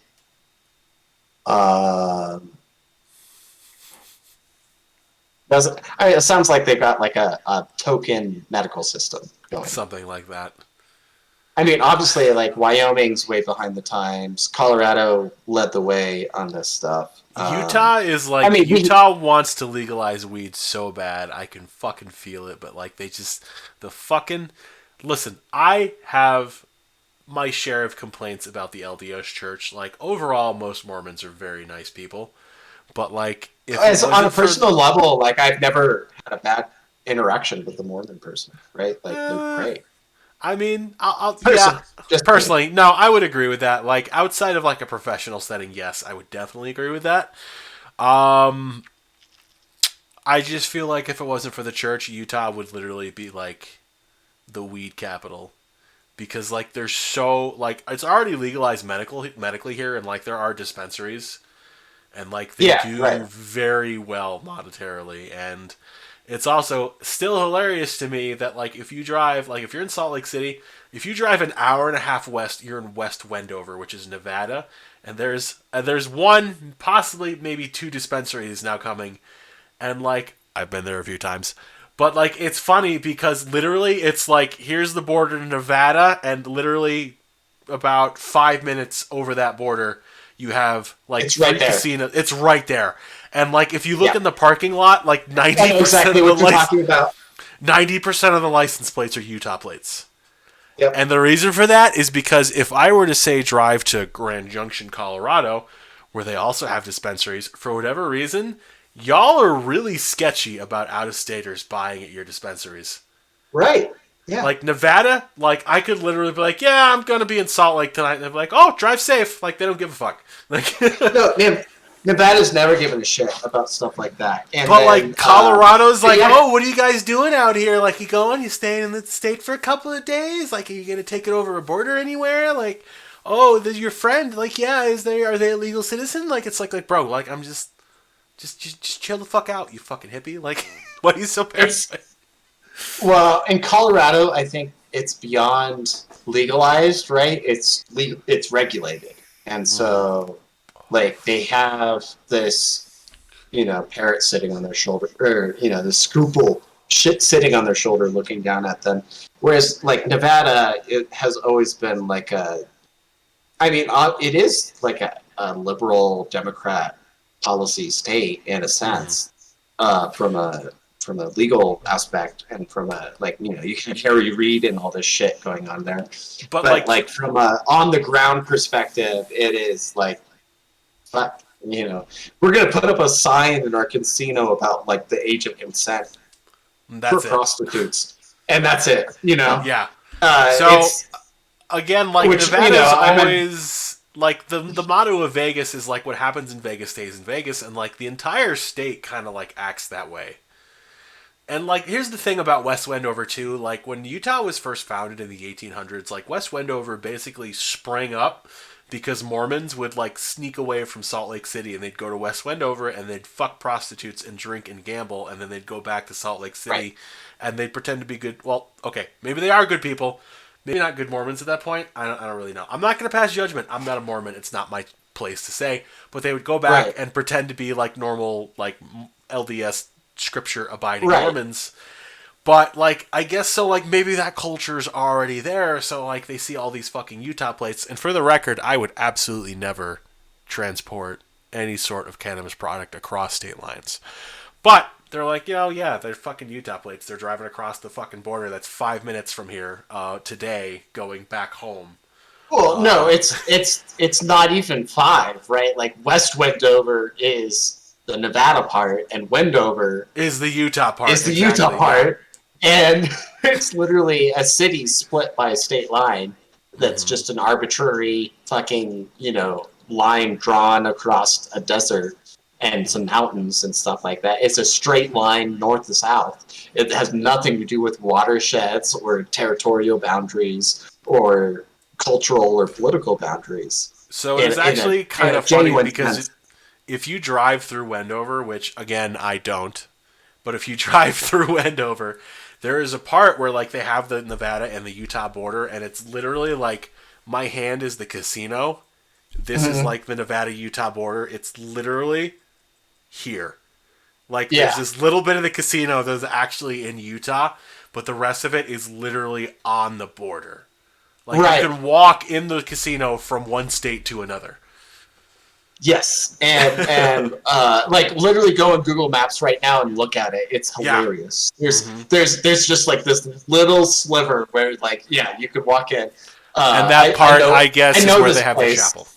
[SPEAKER 2] It sounds like they've got, like, a token medical system. going.
[SPEAKER 1] Something like that.
[SPEAKER 2] I mean, obviously, like Wyoming's way behind the times. Colorado led the way on this stuff.
[SPEAKER 1] Utah is
[SPEAKER 2] I
[SPEAKER 1] like
[SPEAKER 2] mean,
[SPEAKER 1] Utah wants to legalize weed so bad. I can fucking feel it, but like they just the fucking listen. I have my share of complaints about the LDS Church. Like overall, most Mormons are very nice people, but like if it
[SPEAKER 2] as on a
[SPEAKER 1] wasn't for
[SPEAKER 2] personal level, like I've never had a bad interaction with a Mormon person, right? Like they're
[SPEAKER 1] uh,
[SPEAKER 2] great.
[SPEAKER 1] I mean, yeah,
[SPEAKER 2] Person, just me.
[SPEAKER 1] personally, no, I would agree with that. Like outside of like a professional setting, yes, I would definitely agree with that. Um, I just feel like if it wasn't for the church, Utah would literally be like the weed capital because like there's so like it's already legalized medically here and like there are dispensaries and like they
[SPEAKER 2] Yeah, right.
[SPEAKER 1] do very well monetarily and it's also still hilarious to me that like if you drive like if you're in Salt Lake City, if you drive an hour and a half west, you're in West Wendover, which is Nevada, and there's one possibly maybe two dispensaries now coming and like I've been there a few times. But like it's funny because literally it's like here's the border to Nevada and literally about 5 minutes over that border you have like
[SPEAKER 2] It's right
[SPEAKER 1] three
[SPEAKER 2] there.
[SPEAKER 1] casinos. It's right there. And like if you look
[SPEAKER 2] Yeah,
[SPEAKER 1] in the parking lot, like
[SPEAKER 2] I know exactly what you're talking about.
[SPEAKER 1] 90% of the license plates are Utah plates.
[SPEAKER 2] Yep.
[SPEAKER 1] And the reason for that is because if I were to say drive to Grand Junction, Colorado, where they also have dispensaries, for whatever reason, y'all are really sketchy about out-of-staters buying at your dispensaries.
[SPEAKER 2] Right. Yeah.
[SPEAKER 1] Like Nevada, like I could literally be like, "Yeah, I'm gonna be in Salt Lake tonight," and they're like, "Oh, drive safe." Like they don't give a fuck. Like,
[SPEAKER 2] No, man, Nevada's never given a shit about stuff like that. And
[SPEAKER 1] but
[SPEAKER 2] then,
[SPEAKER 1] like Colorado's like,
[SPEAKER 2] yeah,
[SPEAKER 1] "Oh, what are you guys doing out here? Like, you going? You staying in the state for a couple of days? Like, are you gonna take it over a border anywhere? Like, oh, your friend? Like, yeah, are they a legal citizen? Like, it's like, bro, like I'm just chill the fuck out, you fucking hippie. Like, why are you so
[SPEAKER 2] it's
[SPEAKER 1] paranoid?
[SPEAKER 2] well in Colorado. I think it's beyond legalized, right? It's regulated, and
[SPEAKER 1] Mm-hmm.
[SPEAKER 2] so like they have this, parrot sitting on their shoulder, or the scruple shit sitting on their shoulder, looking down at them. Whereas like Nevada, it has always been like it is like a liberal Democrat policy state in a
[SPEAKER 1] Mm-hmm.
[SPEAKER 2] sense, from a legal aspect, and from a like you can Harry Reid and all this shit going on there,
[SPEAKER 1] But
[SPEAKER 2] but
[SPEAKER 1] like,
[SPEAKER 2] like from a on the ground perspective, it is like fuck. We're gonna put up a sign in our casino about like the age of consent for
[SPEAKER 1] that's it.
[SPEAKER 2] prostitutes, and that's it.
[SPEAKER 1] Yeah. So
[SPEAKER 2] It's
[SPEAKER 1] again, like
[SPEAKER 2] which
[SPEAKER 1] Nevada's
[SPEAKER 2] I'm a
[SPEAKER 1] always like the motto of Vegas is like what happens in Vegas stays in Vegas, and like the entire state kind of like acts that way. And like here's the thing about West Wendover too, like when Utah was first founded in the 1800s, like West Wendover basically sprang up because Mormons would like sneak away from Salt Lake City and they'd go to West Wendover and they'd fuck prostitutes and drink and gamble and then they'd go back to Salt Lake
[SPEAKER 2] right,
[SPEAKER 1] City and they'd pretend to be good. Well, okay, maybe they are good people, maybe not good Mormons at that point. I don't really know. I'm not going to pass judgment. I'm not a Mormon. It's not my place to say. But they would go back
[SPEAKER 2] right,
[SPEAKER 1] and pretend to be like normal, like LDS scripture abiding
[SPEAKER 2] right.
[SPEAKER 1] Mormons. But like I guess so like maybe that culture's already there, so like they see all these fucking Utah plates. And for the record, I would absolutely never transport any sort of cannabis product across state lines. But they're like, yeah, they're fucking Utah plates. They're driving across the fucking border that's 5 minutes from here today, going back home.
[SPEAKER 2] Well, no,
[SPEAKER 1] Uh,
[SPEAKER 2] it's not even five, right? Like West Wendover is the Nevada part, and Wendover
[SPEAKER 1] is the Utah part
[SPEAKER 2] is the Utah
[SPEAKER 1] exactly? Yeah.
[SPEAKER 2] part, and it's literally a city split by a state line. That's
[SPEAKER 1] Mm-hmm.
[SPEAKER 2] just an arbitrary fucking line drawn across a desert and some mountains and stuff like that. It's a straight line north to south. It has nothing to do with watersheds or territorial boundaries or cultural or political boundaries
[SPEAKER 1] So it
[SPEAKER 2] in,
[SPEAKER 1] is
[SPEAKER 2] in a
[SPEAKER 1] actually
[SPEAKER 2] in
[SPEAKER 1] kind
[SPEAKER 2] a
[SPEAKER 1] of funny
[SPEAKER 2] genuine
[SPEAKER 1] because
[SPEAKER 2] sense.
[SPEAKER 1] if you drive through Wendover, which again I don't, but if you drive through Wendover, there is a part where like they have the Nevada and the Utah border, and it's literally like my hand is the casino. This is
[SPEAKER 2] Mhm.
[SPEAKER 1] like the Nevada Utah border. It's literally here. Like there's
[SPEAKER 2] Yeah,
[SPEAKER 1] this little bit of the casino that's actually in Utah, but the rest of it is literally on the border. Like, you
[SPEAKER 2] Right.
[SPEAKER 1] can walk in the casino from one state to another.
[SPEAKER 2] Yes, and like literally go on Google Maps right now and look at it. It's
[SPEAKER 1] Yeah.
[SPEAKER 2] hilarious. There's just like this little sliver where like you could walk in.
[SPEAKER 1] And that part, I guess, is where they have the
[SPEAKER 2] place.
[SPEAKER 1] chapel.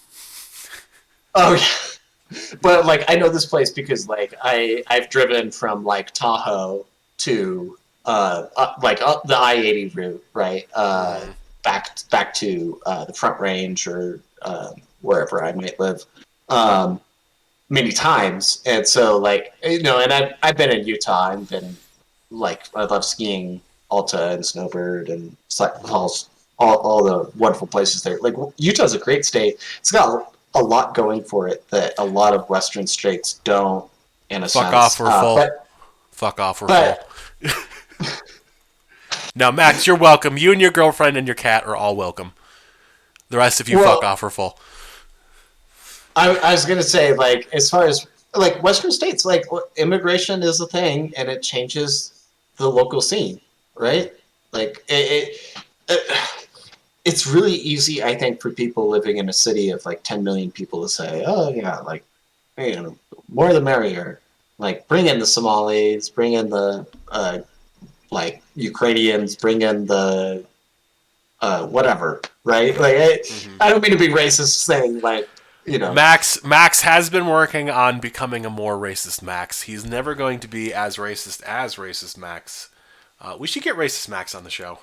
[SPEAKER 2] Oh yeah, but like I know this place because like I've driven from like Tahoe to the I-80 route, right? Back to the Front Range or wherever I might live. Many times, and so like and I've been in Utah and been like I love skiing Alta and Snowbird and Falls, all the wonderful places there. Like Utah's a great state. It's got a lot going for it that a lot of Western states don't. In a
[SPEAKER 1] Fuck
[SPEAKER 2] sense,
[SPEAKER 1] off, we're full. Fuck off, we're full. Now, Max, you're welcome. You and your girlfriend and your cat are all welcome. The rest of you, fuck off, we're full.
[SPEAKER 2] I was gonna say, like, as far as like Western states, like immigration is a thing, and it changes the local scene, right? Like it's really easy, I think, for people living in a city of like 10 million people to say, oh yeah, like more the merrier. Like bring in the Somalis, bring in the like Ukrainians, bring in the whatever, right? Like I don't mean to be racist saying like.
[SPEAKER 1] Max has been working on becoming a more racist Max. He's never going to be as racist Max. We should get racist Max on the show.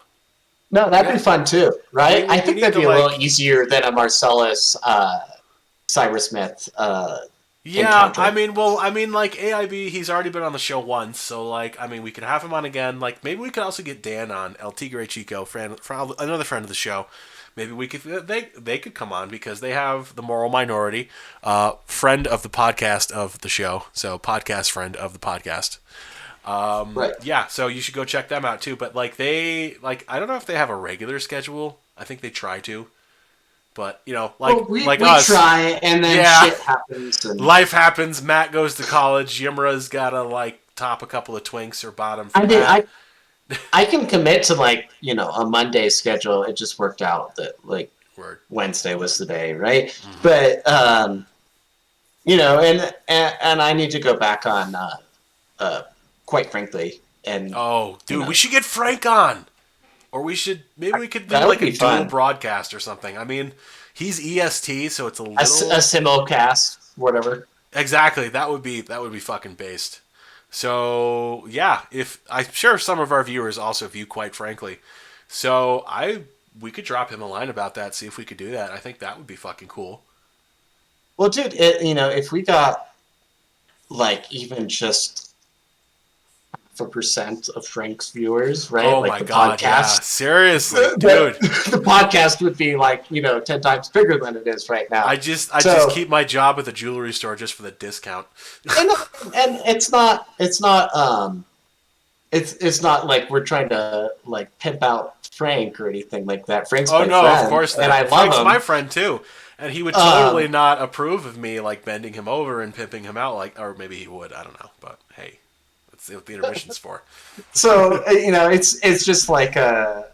[SPEAKER 2] No, that'd be fun too, right? I think that'd be a little easier than a Marcellus Cyrus Smith. Encounter.
[SPEAKER 1] I mean, like AIB, he's already been on the show once, so like, I mean, we could have him on again. Like, maybe we could also get Dan on, El Tigre Chico, another friend of the show. Maybe we could they could come on because they have the moral minority, friend of the podcast of the show, so podcast friend of the podcast.
[SPEAKER 2] Right.
[SPEAKER 1] Yeah, so you should go check them out too. But like I don't know if they have a regular schedule. I think they try to, but we
[SPEAKER 2] us, try, and then shit happens. And...
[SPEAKER 1] Life happens. Matt goes to college. Yimra's gotta like top a couple of twinks or bottom.
[SPEAKER 2] I can commit to a Monday schedule. It just worked out that Wednesday was the day, right? Mm-hmm. But and I need to go back on. Quite frankly, and
[SPEAKER 1] we should get Frank on, or we could do like a dual broadcast or something. I mean, he's EST, so it's a
[SPEAKER 2] simulcast, whatever.
[SPEAKER 1] Exactly, that would be fucking based. So yeah, I'm sure some of our viewers also view Quite Frankly, so we could drop him a line about that, see if we could do that. I think that would be fucking cool.
[SPEAKER 2] Well, dude, if we got even just 1% of Frank's viewers, right?
[SPEAKER 1] Oh my god, podcast. Yeah. Seriously, dude.
[SPEAKER 2] The podcast would be 10 times bigger than it is right now.
[SPEAKER 1] I just keep my job at the jewelry store just for the discount.
[SPEAKER 2] And it's not like we're trying to pimp out Frank or anything like that. Frank's my friend,
[SPEAKER 1] of course not.
[SPEAKER 2] And I love
[SPEAKER 1] Frank's
[SPEAKER 2] him.
[SPEAKER 1] my friend too. And he would totally not approve of me bending him over and pimping him out or maybe he would, I don't know, but hey. That's what the intermission's for.
[SPEAKER 2] So it's just like a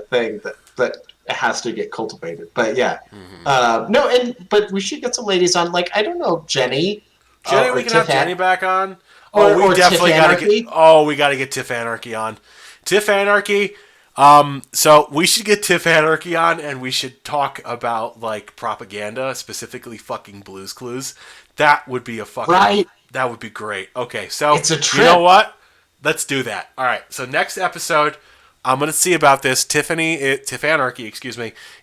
[SPEAKER 2] thing that has to get cultivated. But yeah, but we should get some ladies on. I don't know, Jenny.
[SPEAKER 1] We can have Jenny back on. We definitely gotta get. Oh, we gotta get Tiff Anarchy on. Tiff Anarchy. So we should get Tiff Anarchy on, and we should talk about propaganda, specifically fucking Blue's Clues. That would be a fucking
[SPEAKER 2] right.
[SPEAKER 1] That would be great. Okay, so
[SPEAKER 2] it's a trip.
[SPEAKER 1] You know what? Let's do that. All right. So next episode, I'm gonna see about this. Tiff Anarchy,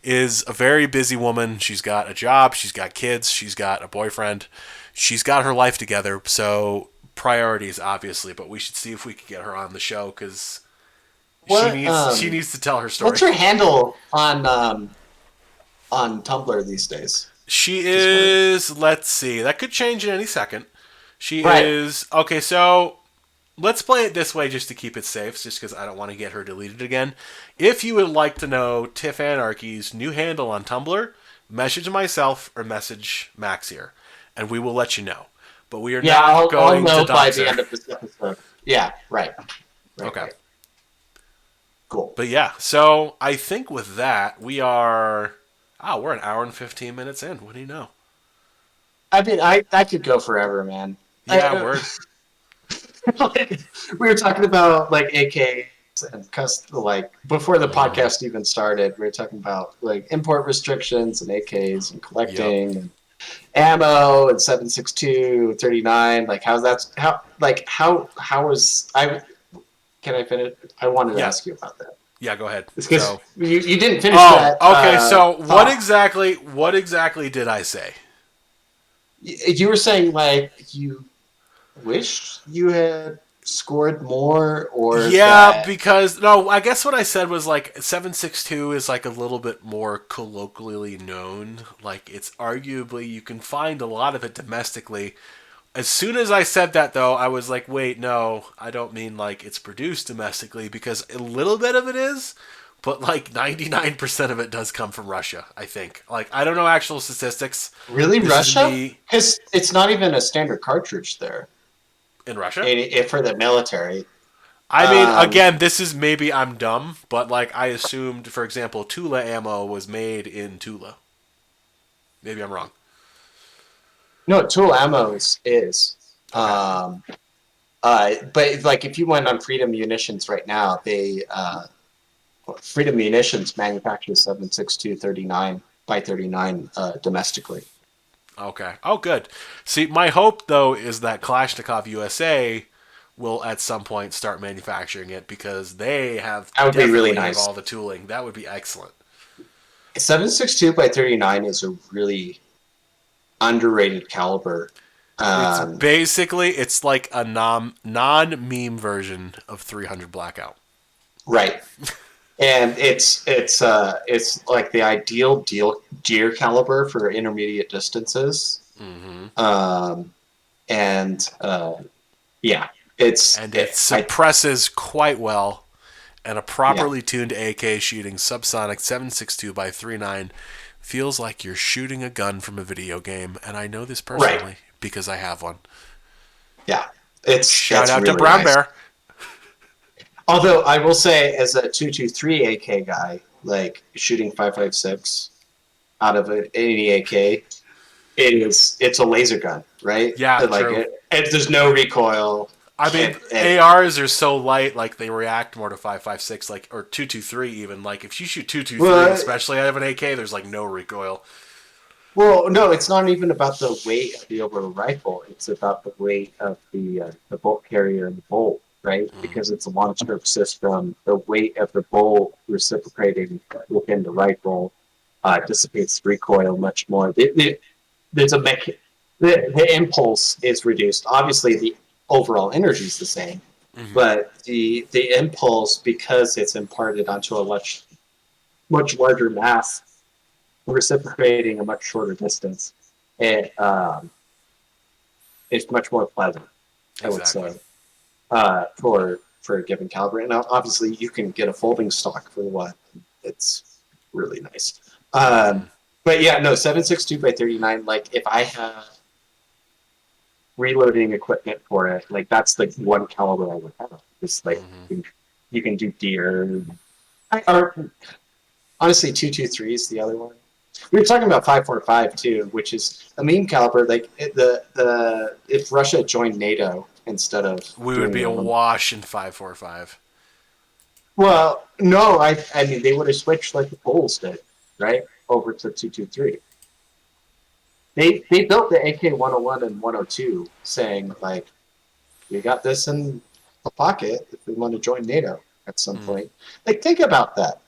[SPEAKER 1] is a very busy woman. She's got a job. She's got kids. She's got a boyfriend. She's got her life together. So priorities, obviously. But we should see if we can get her on the show because she needs to tell her story.
[SPEAKER 2] What's her handle on Tumblr these days?
[SPEAKER 1] She is. Let's see. That could change in any second. She is... Okay, so let's play it this way just to keep it safe, just because I don't want to get her deleted again. If you would like to know Tiff Anarchy's new handle on Tumblr, message myself or message Max here, and we will let you know. But we are not going to dox her.
[SPEAKER 2] By the end of this episode. Yeah, right.
[SPEAKER 1] Okay.
[SPEAKER 2] Right. Cool.
[SPEAKER 1] But yeah, so I think with that we are. We're an hour and 15 minutes in. What do you know?
[SPEAKER 2] I mean, I could go forever, man.
[SPEAKER 1] Yeah,
[SPEAKER 2] I,
[SPEAKER 1] word.
[SPEAKER 2] like, we were talking about like AKs and like before the
[SPEAKER 1] Mm-hmm.
[SPEAKER 2] podcast even started, we were talking about like import restrictions and AKs and
[SPEAKER 1] Yep.
[SPEAKER 2] collecting and ammo and 7.62 39. Like how's that? How was I? Can I finish? I wanted to
[SPEAKER 1] Yeah.
[SPEAKER 2] ask you about that.
[SPEAKER 1] Yeah. Go ahead.
[SPEAKER 2] It's because
[SPEAKER 1] So.
[SPEAKER 2] you didn't finish
[SPEAKER 1] Oh,
[SPEAKER 2] that
[SPEAKER 1] okay. So
[SPEAKER 2] thought.
[SPEAKER 1] what exactly did I say?
[SPEAKER 2] You were saying like you wished you had scored more, or
[SPEAKER 1] Yeah,
[SPEAKER 2] that
[SPEAKER 1] because no, I guess what I said was like 762 is like a little bit more colloquially known. Like it's arguably you can find a lot of it domestically. As soon as I said that though, I was like, wait, no, I don't mean like it's produced domestically because a little bit of it is, but like 99% of it does come from Russia, I think. Like I don't know actual statistics.
[SPEAKER 2] really
[SPEAKER 1] This is
[SPEAKER 2] Russia?
[SPEAKER 1] me
[SPEAKER 2] Because it's not even a standard cartridge there
[SPEAKER 1] in Russia.
[SPEAKER 2] for the military.
[SPEAKER 1] I mean,
[SPEAKER 2] Um,
[SPEAKER 1] again, this is maybe I'm dumb, but like I assumed, for example, Tula ammo was made in Tula. Maybe I'm wrong.
[SPEAKER 2] no, tool ammo is.
[SPEAKER 1] Okay.
[SPEAKER 2] But like if you went on Freedom Munitions right now, Freedom Munitions manufactures 7.62 39 by 39 domestically.
[SPEAKER 1] Okay. Oh, good. See, my hope though is that Kalashnikov USA will at some point start manufacturing it because they have
[SPEAKER 2] That would be really
[SPEAKER 1] definitely have
[SPEAKER 2] nice.
[SPEAKER 1] all the tooling. That would be excellent.
[SPEAKER 2] 7.62 by 39 is a really underrated caliber.
[SPEAKER 1] It's
[SPEAKER 2] Um,
[SPEAKER 1] basically it's like a non meme version of 300 Blackout.
[SPEAKER 2] right. And it's like the ideal deer caliber for intermediate distances.
[SPEAKER 1] Mm-hmm.
[SPEAKER 2] Um, and yeah,
[SPEAKER 1] And it
[SPEAKER 2] I
[SPEAKER 1] suppresses quite well, and a
[SPEAKER 2] yeah
[SPEAKER 1] properly tuned AK shooting subsonic 7.62 by 39 feels like you're shooting a gun from a video game, and I know this
[SPEAKER 2] right
[SPEAKER 1] personally because I have one.
[SPEAKER 2] yeah
[SPEAKER 1] Shout
[SPEAKER 2] it's
[SPEAKER 1] out to
[SPEAKER 2] really
[SPEAKER 1] Brown
[SPEAKER 2] nice.
[SPEAKER 1] Bear.
[SPEAKER 2] Although I will say, as a 223 AK guy, like shooting 5.56 out of any AK, it's a laser gun, right?
[SPEAKER 1] Yeah,
[SPEAKER 2] Like
[SPEAKER 1] true.
[SPEAKER 2] there's no recoil.
[SPEAKER 1] I mean,
[SPEAKER 2] And
[SPEAKER 1] ARs are so light, like they react more to 5.56, like or 223 even. Like if you shoot 223,
[SPEAKER 2] well,
[SPEAKER 1] especially out of an AK, there's like no recoil.
[SPEAKER 2] well, no, it's not even about the weight of the overall rifle. It's about the weight of the bolt carrier and the bolt, right?
[SPEAKER 1] Mm,
[SPEAKER 2] Because it's a long-stroke system. The weight of the bolt reciprocating within the rifle dissipates recoil much more. There's a the impulse is reduced. Obviously, the overall energy is the same,
[SPEAKER 1] mm-hmm.
[SPEAKER 2] but the impulse, because it's imparted onto a much larger mass, reciprocating a much shorter distance, it it's much more pleasant, I would
[SPEAKER 1] Exactly.
[SPEAKER 2] say, for a given caliber. And obviously, you can get a folding stock for what it's really nice.
[SPEAKER 1] Mm-hmm.
[SPEAKER 2] But yeah, no, 7.62 by 39. Like if I have reloading equipment for it, like that's the one caliber I would have. It's like
[SPEAKER 1] Mm-hmm.
[SPEAKER 2] you can do deer. Or honestly, 223 is the other one. We were talking about 5.45 too, which is a meme caliber. Like the if Russia joined NATO instead of
[SPEAKER 1] We would
[SPEAKER 2] doing
[SPEAKER 1] be
[SPEAKER 2] their
[SPEAKER 1] a
[SPEAKER 2] own.
[SPEAKER 1] wash in 5.45.
[SPEAKER 2] Well, no, I mean they would have switched like the Poles did, right, over to 223. They built the AK 101 and 102, saying like we got this in the pocket if we want to join NATO at some
[SPEAKER 1] Mm.
[SPEAKER 2] point. Like think about that.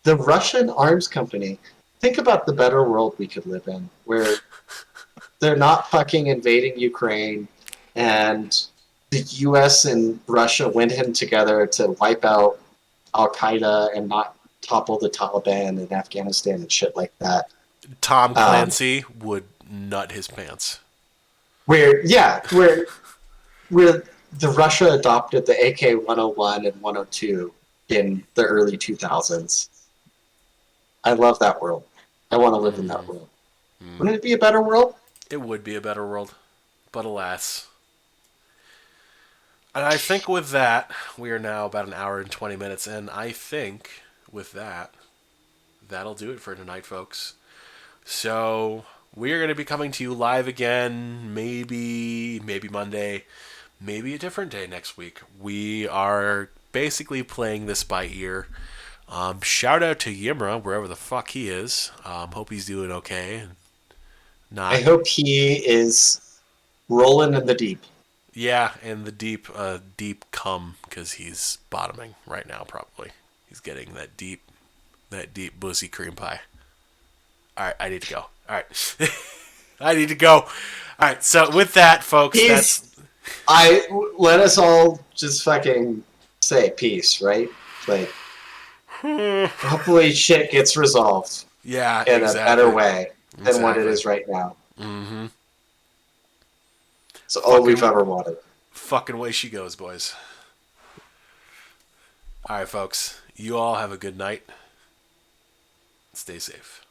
[SPEAKER 2] The Russian arms company. Think about the better world we could live in, where they're not fucking invading Ukraine, and the U.S. and Russia went in together to wipe out Al Qaeda and not topple the Taliban in Afghanistan and shit like that.
[SPEAKER 1] Tom
[SPEAKER 2] Um,
[SPEAKER 1] Clancy would nut his pants.
[SPEAKER 2] where the Russia adopted the AK 101 and 102 in the early 2000s. I love that world. I want to live in that
[SPEAKER 1] Mm.
[SPEAKER 2] world.
[SPEAKER 1] Mm.
[SPEAKER 2] Wouldn't it be a better world?
[SPEAKER 1] It would be a better world, but alas. And I think with that, we are now about an hour and 20 minutes in. I think with that, that'll do it for tonight, folks. So we are going to be coming to you live again, maybe Monday, maybe a different day next week. We are basically playing this by ear. Shout out to Yimra, wherever the fuck he is. Hope he's doing okay.
[SPEAKER 2] I
[SPEAKER 1] Not,
[SPEAKER 2] hope he is rolling in the deep.
[SPEAKER 1] yeah, in the deep cum, because he's bottoming right now, probably. He's getting that deep bussy cream pie. All right, I need to go. All right. I need to go. All right, so with that, folks,
[SPEAKER 2] Peace. Let us all just fucking say peace, right? Like, hopefully shit gets resolved
[SPEAKER 1] yeah,
[SPEAKER 2] in a better
[SPEAKER 1] exactly.
[SPEAKER 2] way than what it
[SPEAKER 1] Exactly.
[SPEAKER 2] is right now.
[SPEAKER 1] Mm-hmm.
[SPEAKER 2] It's all we've
[SPEAKER 1] Fucking
[SPEAKER 2] ever wanted.
[SPEAKER 1] fucking way she goes, boys. All right, folks. You all have a good night. Stay safe.